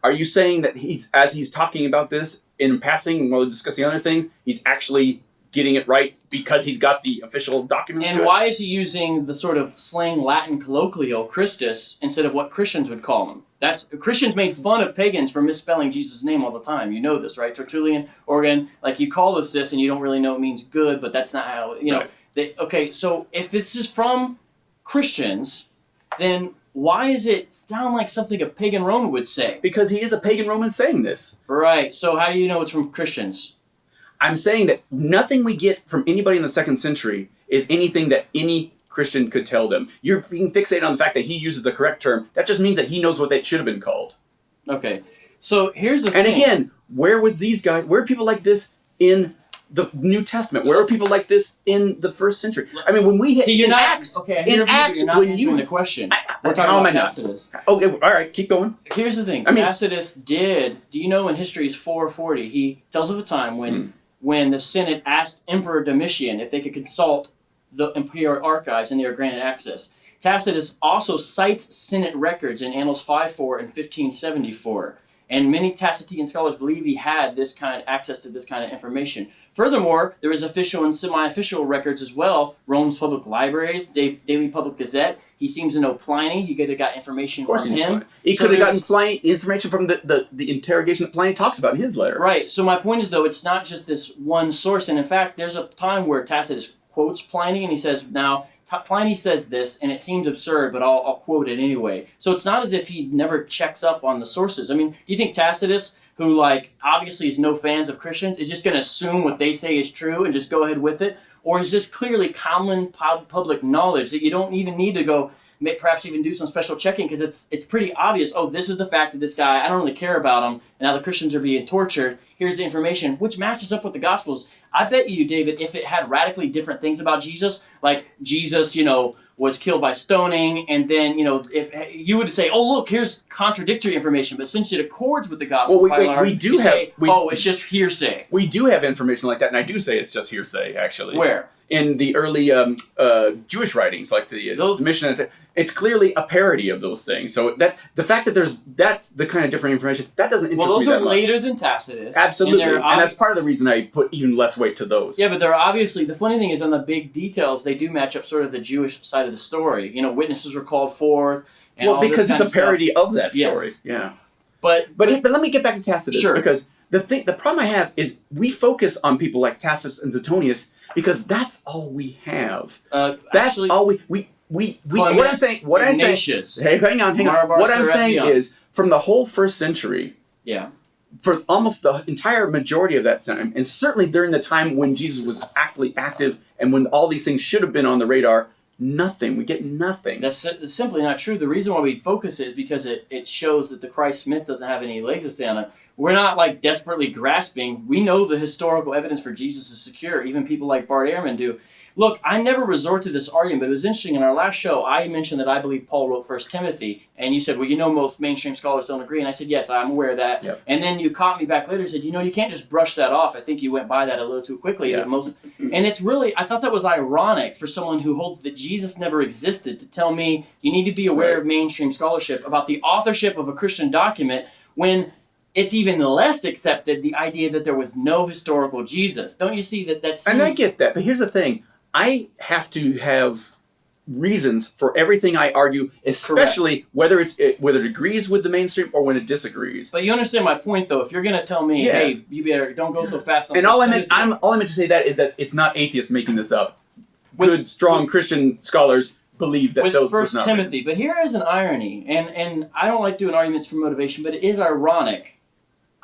Are you saying that as he's talking about this in passing while discussing other things, he's actually getting it right because he's got the official documents? And why is he using the sort of slang Latin colloquial Christus instead of what Christians would call him? Christians made fun of pagans for misspelling Jesus' name all the time. You know this, right? Tertullian, Origen, like you call this and you don't really know it means good, but that's not how, Right. Okay, so if this is from Christians, then why does it sound like something a pagan Roman would say? Because he is a pagan Roman saying this. Right. So how do you know it's from Christians? I'm saying that nothing we get from anybody in the 2nd century is anything that any Christian could tell them. You're being fixated on the fact that he uses the correct term. That just means that he knows what they should have been called. Okay. So here's the thing. And again, where was these guys? Where are people like this in the New Testament? Where are people like this in the 1st century? I mean, when we hit Acts, you're not answering the question. We're talking about Tacitus. Okay, all right, keep going. Here's the thing. Tacitus do you know in History's 440, he tells of a time when the Senate asked Emperor Domitian if they could consult the imperial archives and they were granted access. Tacitus also cites Senate records in Annals 5.4 and 1574. And many Tacitian scholars believe he had this kind of access to this kind of information. Furthermore, there is official and semi-official records as well. Rome's public libraries, Daily Public Gazette. He seems to know Pliny. He could have got information from him. He could have gotten Pliny information from the interrogation that Pliny talks about in his letter. Right. So my point is, though, it's not just this one source. And in fact, there's a time where Tacitus quotes Pliny, and he says, now, Pliny says this, and it seems absurd, but I'll quote it anyway. So it's not as if he never checks up on the sources. I mean, do you think Tacitus, who, like, obviously is no fans of Christians, is just going to assume what they say is true and just go ahead with it? Or is this clearly common public knowledge that you don't even need to go, perhaps even do some special checking, because it's pretty obvious, oh, this is the fact that this guy, I don't really care about him, and now the Christians are being tortured. Here's the information, which matches up with the Gospels. I bet you, David, if it had radically different things about Jesus, like Jesus, was killed by stoning, and then, if you would say, oh, look, here's contradictory information, but since it accords with the Gospel, it's just hearsay. We do have information like that, and I do say it's just hearsay, actually. Where? In the early Jewish writings, like the Mishnah, it's clearly a parody of those things. So the fact that that's the kind of different information, that doesn't interest me that much. Well, those are later than Tacitus. Absolutely, and that's part of the reason I put even less weight to those. Yeah, but they're obviously, the funny thing is on the big details, they do match up sort of the Jewish side of the story. Witnesses were called forth. And because it's a parody of that story. Yes. Yeah. But let me get back to Tacitus. Sure. Because the problem I have is we focus on people like Tacitus and Suetonius because that's all we have. That's all we what I'm saying. Hey, hang on. What I'm saying is, from the whole first century, for almost the entire majority of that time, and certainly during the time when Jesus was actually active and when all these things should have been on the radar, nothing. We get nothing. That's simply not true. The reason why we focus it is because it shows that the Christ myth doesn't have any legs to stand on. We're not like desperately grasping. We know the historical evidence for Jesus is secure. Even people like Bart Ehrman do. Look, I never resort to this argument, but it was interesting. In our last show, I mentioned that I believe Paul wrote 1 Timothy, and you said, well, most mainstream scholars don't agree. And I said, yes, I'm aware of that. Yep. And then you caught me back later and said, you can't just brush that off. I think you went by that a little too quickly. Yeah. And it's really, I thought that was ironic for someone who holds that Jesus never existed to tell me you need to be aware of mainstream scholarship about the authorship of a Christian document when it's even less accepted the idea that there was no historical Jesus. Don't you see that seems... And I get that, but here's the thing. I have to have reasons for everything I argue, especially whether it agrees with the mainstream or when it disagrees. But you understand my point, though. If you're going to tell me, hey, you better don't go so fast. And all I meant to say that is that it's not atheists making this up. Good, strong Christian scholars believe that those was not Timothy. Written. But here is an irony, and I don't like doing arguments for motivation, but it is ironic.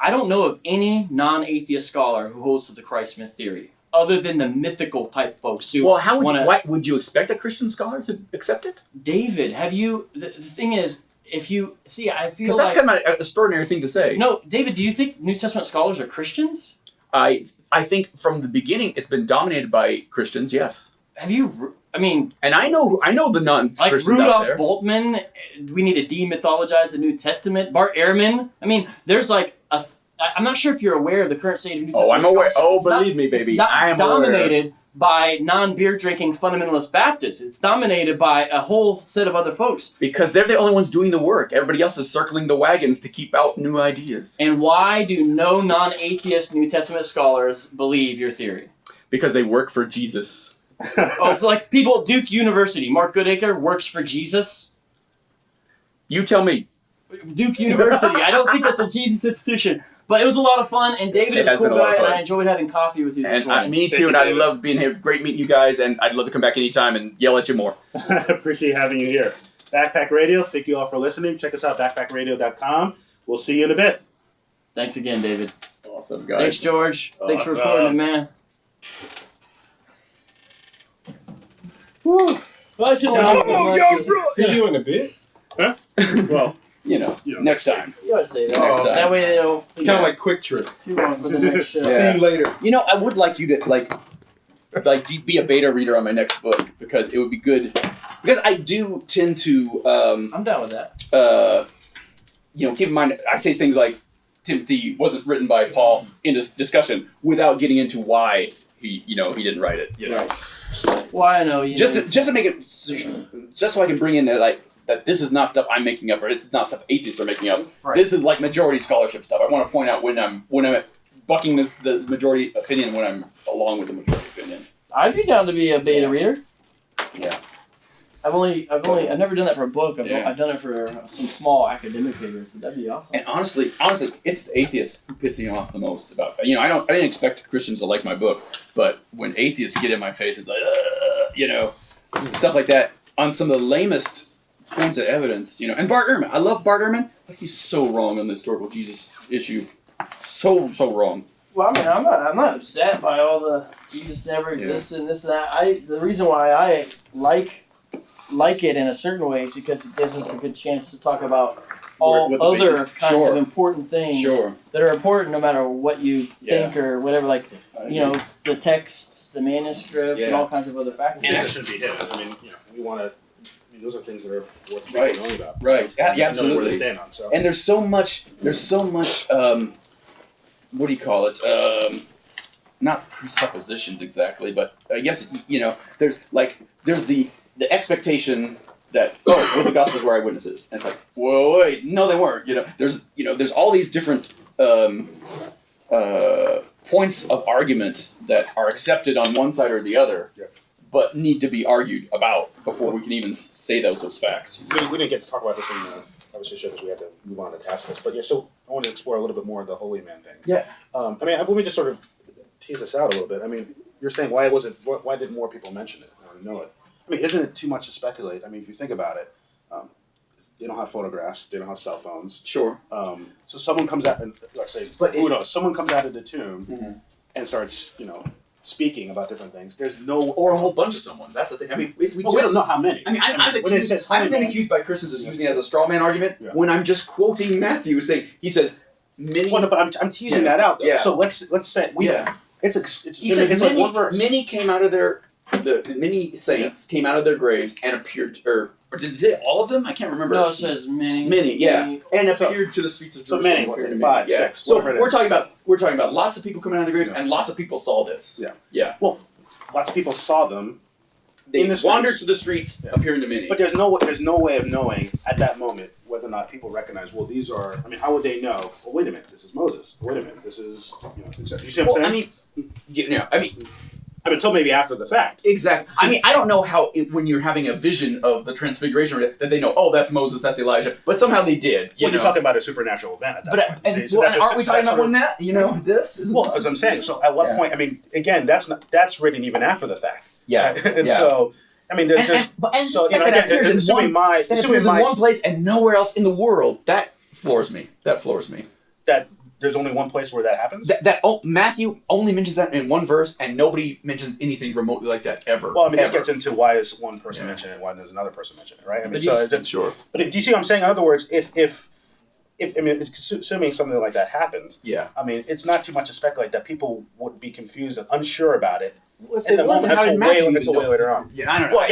I don't know of any non-atheist scholar who holds to the Christ myth theory, other than the mythical type folks who why would you expect a Christian scholar to accept it? David, have you... The thing is, if you... See, I feel because that's kind of an extraordinary thing to say. No, David, do you think New Testament scholars are Christians? I think from the beginning it's been dominated by Christians, yes. Have you... I mean... And I know the non-Christians like Rudolf Bultmann, we need to demythologize the New Testament. Bart Ehrman, I mean, there's like a... I'm not sure if you're aware of the current state of New Testament. Oh, I'm aware. Believe me, baby. I am dominated by non-beer drinking fundamentalist Baptists. It's dominated by a whole set of other folks. Because they're the only ones doing the work. Everybody else is circling the wagons to keep out new ideas. And why do no non-atheist New Testament scholars believe your theory? Because they work for Jesus. It's like people at Duke University. Mark Goodacre works for Jesus. You tell me. Duke University. I don't think that's a Jesus institution. But it was a lot of fun, and David is a cool guy, and I enjoyed having coffee with you this morning. Me too, and I love being here. Great meeting you guys, and I'd love to come back anytime and yell at you more. I appreciate having you here. Backpack Radio, thank you all for listening. Check us out, backpackradio.com. We'll see you in a bit. Thanks again, David. Awesome, guys. Thanks, George. Awesome. Thanks for recording it, man. Woo! See you in a bit. Huh? Well... next time. You gotta say that. Next time. That way they'll... Kind of like Quick Trip. Too long for the next show. See you later. I would like you to, be a beta reader on my next book, because it would be good. Because I do tend to... I'm down with that. Keep in mind, I say things like, Timothy wasn't written by Paul in this discussion without getting into why he didn't write it. Right. Well, I know. Just to make it... Just so I can bring in that this is not stuff I'm making up, or this is not stuff atheists are making up. Right. This is like majority scholarship stuff. I want to point out when I'm bucking the majority opinion when I'm along with the majority opinion. I'd be down to be a beta reader. Yeah. I've never done that for a book. I've done it for some small academic papers, but that'd be awesome. And honestly, it's the atheists who piss me off the most about that. I didn't expect Christians to like my book, but when atheists get in my face, it's like, stuff like that on some of the lamest points of evidence, and Bart Ehrman. I love Bart Ehrman, but he's so wrong on the historical Jesus issue. So wrong. Well, I mean, I'm not upset by all the Jesus never existed and this and that. The reason why I like it in a certain way is because it gives us a good chance to talk about all other kinds of important things that are important no matter what you think or whatever. Like, the texts, the manuscripts, and all kinds of other factors. And that shouldn't be hidden. I mean, we want to. Those are things that are worth knowing about. Right. Yeah, absolutely. Where they stand on. So. And there's so much. What do you call it? Not presuppositions exactly, but I guess there's the expectation that the Gospels were eyewitnesses, and it's like, whoa, wait, no, they weren't. There's all these different points of argument that are accepted on one side or the other, but need to be argued about before we can even say those as facts. We didn't get to talk about this in obviously show because we had to move on to task list, but so I want to explore a little bit more of the holy man thing. Yeah. Let me just sort of tease this out a little bit. I mean, you're saying why did more people mention it or know it? I mean, isn't it too much to speculate? I mean, if you think about it, they don't have photographs, they don't have cell phones. Sure. So someone comes out and let's say, who knows? Someone comes out of the tomb and starts, speaking about different things. There's no or a whole bunch of someone. That's the thing. I mean, if we don't know how many. I mean, I've been accused by Christians of using it as a straw man argument when I'm just quoting Matthew saying he says many. Well, no, but I'm teasing that out. Though. Yeah. So let's say it's many, like one verse. Many came out of many saints came out of their graves and appeared, or did it say all of them? I can't remember. No, it says many. Many, and appeared to the streets of Jerusalem. So many, what's it, 5, 6, So we're talking about lots of people coming out of the graves, and lots of people saw this. Yeah. Well, lots of people saw them. They wandered to the streets, appearing to many. But there's no way of knowing at that moment whether or not people recognize. Well, these are. I mean, how would they know? Well, wait a minute, this is Moses. Wait a minute, this is. You see what I'm saying? I mean, until maybe after the fact. Exactly. I mean, I don't know how when you're having a vision of the Transfiguration that they know, oh, that's Moses, that's Elijah, but somehow they did. You're talking about a supernatural event at that point. Aren't we talking about when that? This is. Well, as I'm saying. So at what point? I mean, again, that's written even after the fact. Yeah. And so. I mean, there's assuming in one place and nowhere else in the world. That floors me. That there's only one place where that happens. Matthew only mentions that in one verse, and nobody mentions anything remotely like that ever. Well, I mean, this gets into why is one person mentioning it, why does another person mention it, right? I mean, sure. But do you see what I'm saying? In other words, if assuming something like that happened, I mean, it's not too much to speculate that people would be confused and unsure about it. Until way later on. Yeah, I don't know.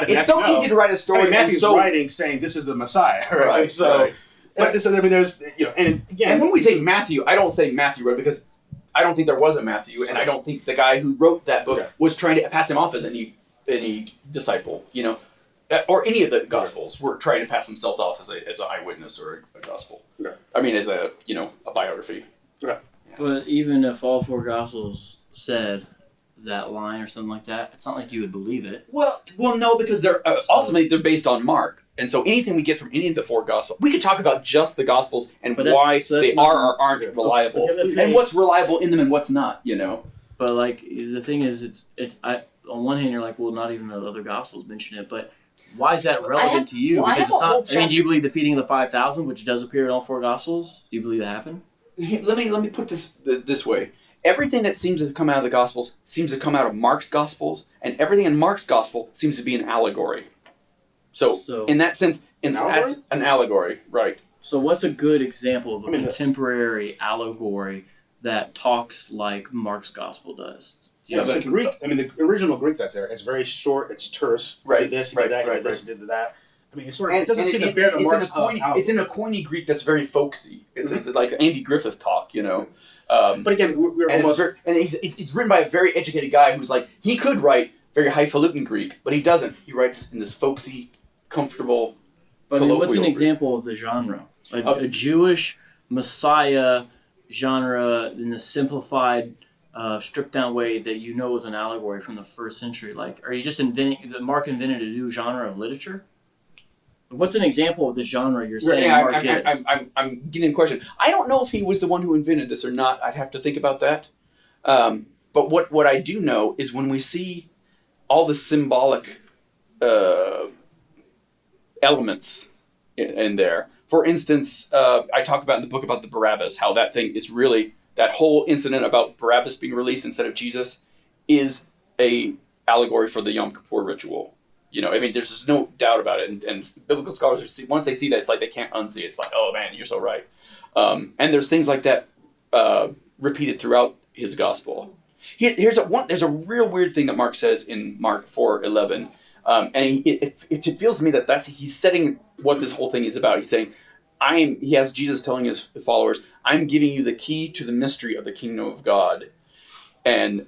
It's so easy to write a story. I mean, Matthew's writing saying this is the Messiah, right? So, I mean, there's and again. And when we say Matthew, I don't say Matthew wrote because I don't think there was a Matthew, and I don't think the guy who wrote that book was trying to pass him off as any disciple, or any of the Gospels were trying to pass themselves off as an eyewitness or a gospel. Okay. I mean, as a biography. Okay. But even if all 4 Gospels said that line or something like that, it's not like you would believe it. Well, no, because they're ultimately they're based on Mark, and so anything we get from any of the 4 Gospels, we could talk about just the Gospels and why they are or aren't reliable, and what's reliable in them and what's not. But like the thing is, on one hand you're like, well, not even the other Gospels mention it, but why is that relevant to you? Because it's not. I mean, do you believe the feeding of the 5,000, which does appear in all 4 Gospels? Do you believe that happened? Let me put this way. Everything that seems to come out of the Gospels seems to come out of Mark's Gospels, and everything in Mark's Gospel seems to be an allegory. So in that sense, that's an allegory, right? So what's a good example of a contemporary allegory that talks like Mark's Gospel does? Yeah, the Greek. I mean, the original Greek that's there is very short. It's terse. Right. He did this. He did that. He did this. He did that. I mean, it doesn't seem to bear the marks of. It's in a coiny Greek that's very folksy. It's like Andy Griffith talk, But again, we're almost. It's written by a very educated guy who's like, he could write very highfalutin Greek, but he doesn't. He writes in this folksy, comfortable. But what's an example of the genre? A Jewish Messiah genre in the simplified stripped down way that you know is an allegory from the first century? Like, are you just inventing, that Mark invented a new genre of literature? What's an example of the genre you're saying Mark is? I'm getting the question. I don't know if he was the one who invented this or not. I'd have to think about that. But what I do know is when we see all the symbolic elements in there. For instance, I talk about in the book about the Barabbas, how that thing is really, that whole incident about Barabbas being released instead of Jesus is a allegory for the Yom Kippur ritual. You know, I mean, there's just no doubt about it. And biblical scholars, once they see that, it's like they can't unsee it. It's like, oh man, you're so right. And there's things like that repeated throughout his gospel. There's a real weird thing that Mark says in Mark 4:11. And it feels to me that he's setting what this whole thing is about. He's saying, he has Jesus telling his followers, I'm giving you the key to the mystery of the kingdom of God. And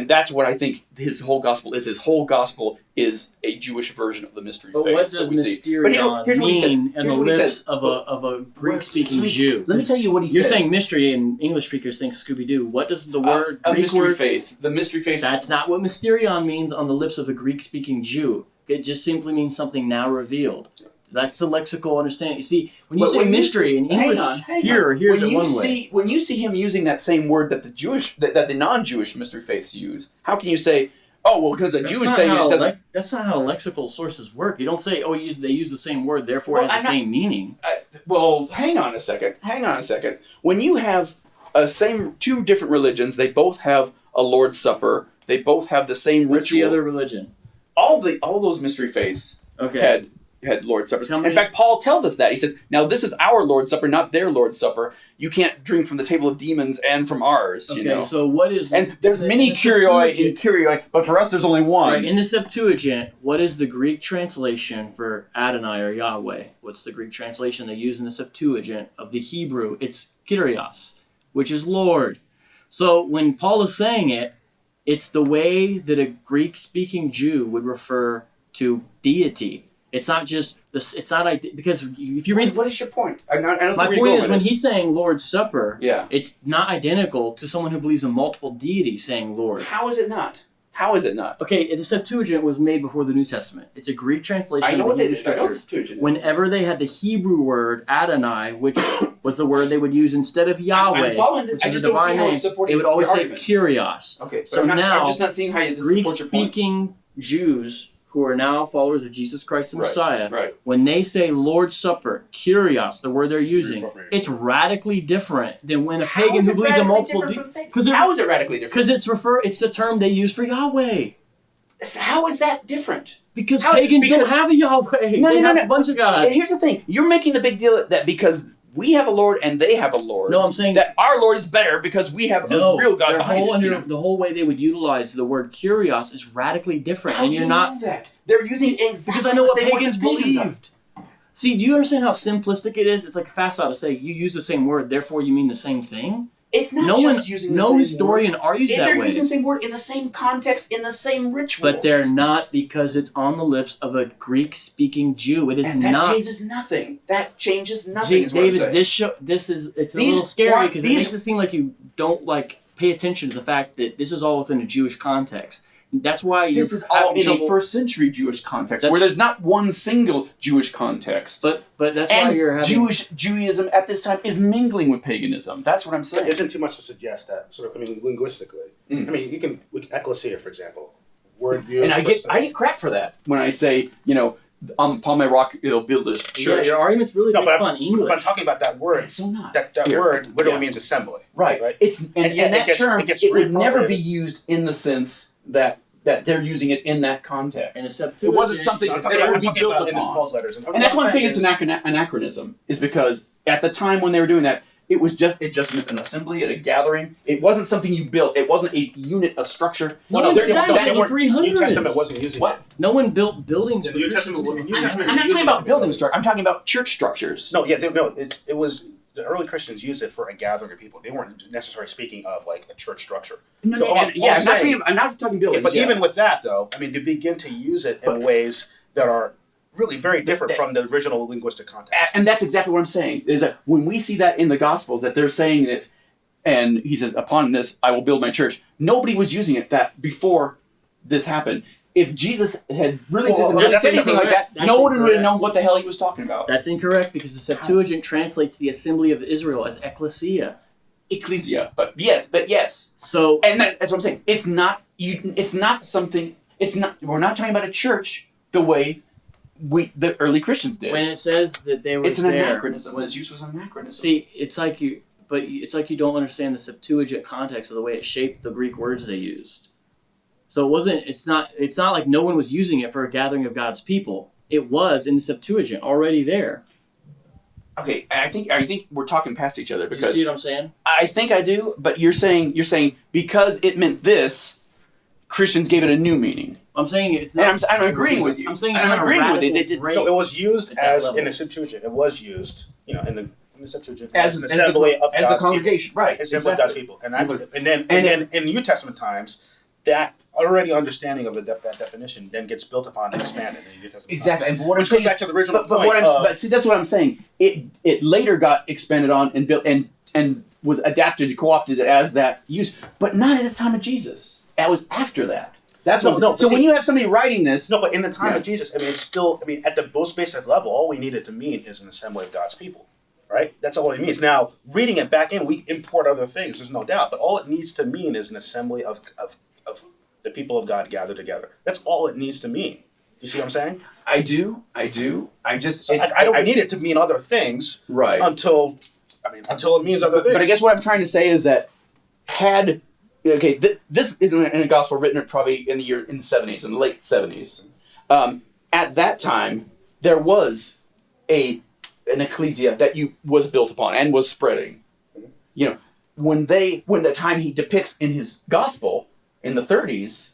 that's what I think his whole gospel is. His whole gospel is a Jewish version of the mystery but faith. What does mysterion mean in the lips of a Greek-speaking Jew? Let me tell you what he says. You're saying mystery, and English speakers think Scooby-Doo. What does the word Greek mystery word faith? The mystery faith. That's not what mysterion means on the lips of a Greek-speaking Jew. It just simply means something now revealed. That's the lexical understanding. You see, when you say mystery in English, here's it one way. When you see him using that same word that the non-Jewish mystery faiths use, how can you say, oh, well, because a Jew is saying it doesn't... That's not how lexical sources work. You don't say, oh, they use the same word, therefore it has the same meaning. Well, hang on a second. When you have two different religions, they both have a Lord's Supper, they both have the same ritual. What's the other religion? All those mystery faiths had Lord's Suppers. In fact, Paul tells us that. He says, now this is our Lord's Supper, not their Lord's Supper. You can't drink from the table of demons and from ours. Okay, you know? So what is... And there's many Kyrioi and Kyrioi, but for us there's only one. Right, in the Septuagint, what is the Greek translation for Adonai or Yahweh? What's the Greek translation they use in the Septuagint of the Hebrew? It's Kyrios, which is Lord. So when Paul is saying it, it's the way that a Greek-speaking Jew would refer to deity. It's not just this. It's not because if you read. What is your point? My point is when he's saying Lord's Supper, yeah, it's not identical to someone who believes in multiple deities saying Lord. How is it not? How is it not? Okay, the Septuagint was made before the New Testament. It's a Greek translation of the Hebrew Scriptures. Whenever they had the Hebrew word Adonai, which was the word they would use instead of Yahweh, which is the divine name, they would always say Kyrios. Okay, so now I'm just not seeing how this supports your point. Greek-speaking Jews who are now followers of Jesus Christ the Messiah, right. When they say Lord's Supper, Kyrios, the word they're using, it's radically different than when a pagan who believes in multiple deities. How is it radically different? Because it's the term they use for Yahweh. How is that different? Because pagans don't have a Yahweh. They have a bunch of gods. Here's the thing. You're making the big deal that because we have a Lord and they have a Lord. No, I'm saying that our Lord is better because we have a real God behind it. The whole way they would utilize the word Kyrios is radically different. How and you're not know that? They're using exactly because I know the what same pagans believed. See, do you understand how simplistic it is? It's like facile to say you use the same word, therefore you mean the same thing. It's not using the same historian argues that way. They're using the same word in the same context, in the same ritual. But they're not because it's on the lips of a Greek-speaking Jew. It is and not. That changes nothing. That changes nothing. David, it's a little scary because it makes it seem like you don't pay attention to the fact that this is all within a Jewish contesk. That's why this is all in a first century Jewish context, where there's not one single Jewish context. But that's why you're having Judaism at this time is mingling with paganism. That's what I'm saying. It isn't too much to suggest that. Linguistically. You can ecclesia, for example, word view. And I get crap for that when I say, upon my rock it'll build this church. Yeah, your argument's really based on English. But I'm talking about that word. It's so not. That word literally means assembly. Right. It's and that term it would never be used in the sense that they're using it in that context. It wasn't something that would be built upon. And that's why I'm saying it's an anachronism, is because at the time when they were doing that, it just meant an assembly at a gathering. It wasn't something you built. It wasn't a unit, a structure. No, in the 300s. New Testament wasn't using what? No one built buildings. The New Testament. I'm not talking about building structure. I'm talking about church structures. No, it was. The early Christians used it for a gathering of people. They weren't necessarily speaking of a church structure. I'm not talking buildings. But even with that, though, they begin to use it in ways that are really very different from the original linguistic context. And that's exactly what I'm saying. Is that when we see that in the Gospels, that they're saying that and he says, upon this I will build my church. Nobody was using it that before this happened. If Jesus had really just that's said anything like that, that's no one would have incorrect. known what the hell he was talking about. That's incorrect because the Septuagint translates the assembly of Israel as ecclesia. Ecclesia, but yes. So And that's what I'm saying. It's not something. It's not. We're not talking about a church the way the early Christians did. when it says that they were It's an there, anachronism. Its use was an anachronism. See, it's like you don't understand the Septuagint context of the way it shaped the Greek words they used. So it's not like no one was using it for a gathering of God's people. It was in the Septuagint already there. Okay, I think we're talking past each other You because see what I'm saying? I think I do, but you're saying because it meant this, Christians gave it a new meaning. I'm saying it's not. And I'm agreeing with you. I'm saying And it's I'm not agreeing a with you. radical break. No, it was used At that as level. in the Septuagint. It was used, in the Septuagint as an assembly of the God's congregation, people. right? Assembly of God's people, and then in New Testament times, that already understanding of that definition then gets built upon and expanded in the New Testament. Exactly. times. And what I'm Which goes saying back to the original but point. but see, that's what I'm saying. It later got expanded on and built and was adapted, co-opted as that use, but not at the time of Jesus. That was after that. That's what. No, so see, when you have somebody writing this, no, but in the time Yeah. of Jesus, it's still. At the most basic level, all we needed to mean is an assembly of God's people. Right? That's all it means. Now, reading it back in, we import other things, there's no doubt. But all it needs to mean is an assembly of the people of God gathered together. That's all it needs to mean. You see what I'm saying? I do. I just. So I don't need it to mean other things Right. until it means other things. But I guess what I'm trying to say is that this isn't in a gospel written probably in the 70s, in the late 70s. At that time, there was an ecclesia that was built upon and was spreading. When the time he depicts in his gospel in the 30s,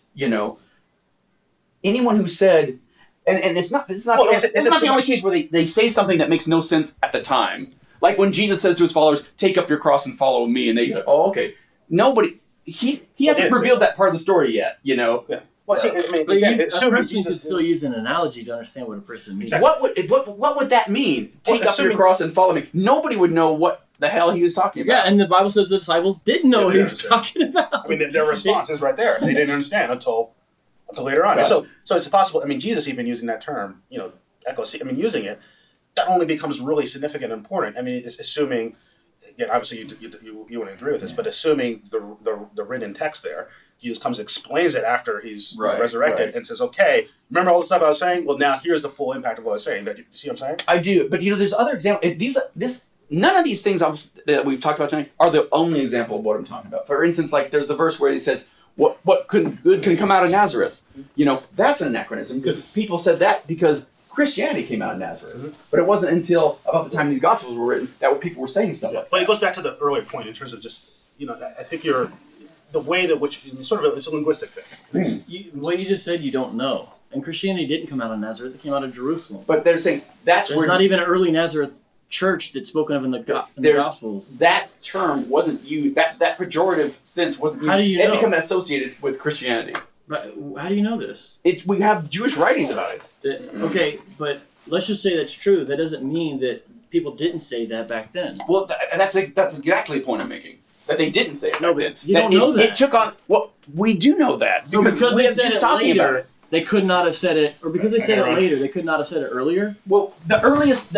anyone who said, and it's not the only case where they say something that makes no sense at the time. Like when Jesus says to his followers, "Take up your cross and follow me," and they go, "Oh, okay." Nobody, he hasn't revealed that part of the story yet. Yeah. Well, see, But again, a assuming person can Jesus still is- use an analogy to understand what a person means. Exactly. What would that mean? Take up your assuming- cross and follow me. Nobody would know what the hell he was talking about. Yeah, and the Bible says the disciples didn't know what he was talking about. their response is right there. They didn't understand until later on. Gotcha. So it's possible. Jesus even using that term, ecclesia. Using it, that only becomes really significant and important. It's assuming, again, obviously you wouldn't agree with this, but assuming the written text there, Jesus comes and explains it after he's resurrected and says, "Okay, remember all the stuff I was saying? Well, now here's the full impact of what I was saying." You see what I'm saying? I do, but there's other examples. None of these things that we've talked about tonight are the only example of what I'm talking about. For instance, like there's the verse where he says, "What good can come out of Nazareth?" That's an anachronism because people said that because Christianity came out of Nazareth, but it wasn't until about the time these Gospels were written that people were saying stuff like that. But it goes back to the earlier point in terms of just I think the way that which sort of it's a linguistic thing. What you just said, you don't know. And Christianity didn't come out of Nazareth; it came out of Jerusalem. But they're saying that's There's where not even an early Nazareth church that's spoken of in the Gospels. that term wasn't used. That pejorative sense wasn't used. How do you know? It became associated with Christianity. But how do you know this? We have Jewish writings about it. Okay, but let's just say that's true. That doesn't mean that people didn't say that back then. Well, that's exactly the point I'm making. That they didn't say it. No, back but then. you don't know that. It took on. Well, we do know that So because we they have said Jews it talking about later, it. they could not have said it, or because they said it later, they could not have said it earlier. Well, the earliest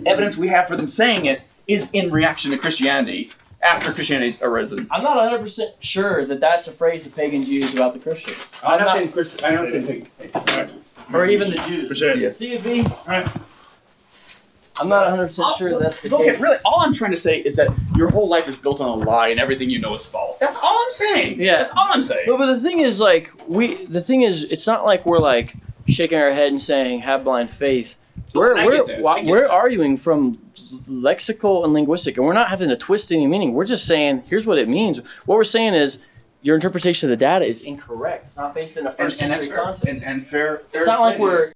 evidence we have for them saying it is in reaction to Christianity after Christianity's arisen. I'm not 100% sure that that's a phrase the pagans use about the Christians. I'm not saying Christian. I'm not saying Or even the Jews. Appreciate it. See it, V? I'm not 100% sure that's the Okay, case. really, all I'm trying to say is that your whole life is built on a lie and everything you know is false. That's all I'm saying. Yeah. That's all I'm saying. But the thing is, it's not like we're like shaking our head and saying, have blind faith. I get that. I get We're that. arguing from lexical and linguistic, and we're not having to twist any meaning. We're just saying, here's what it means. What we're saying is, your interpretation of the data is incorrect. It's not based in a first and that's century fair. context. And fair. It's not like we're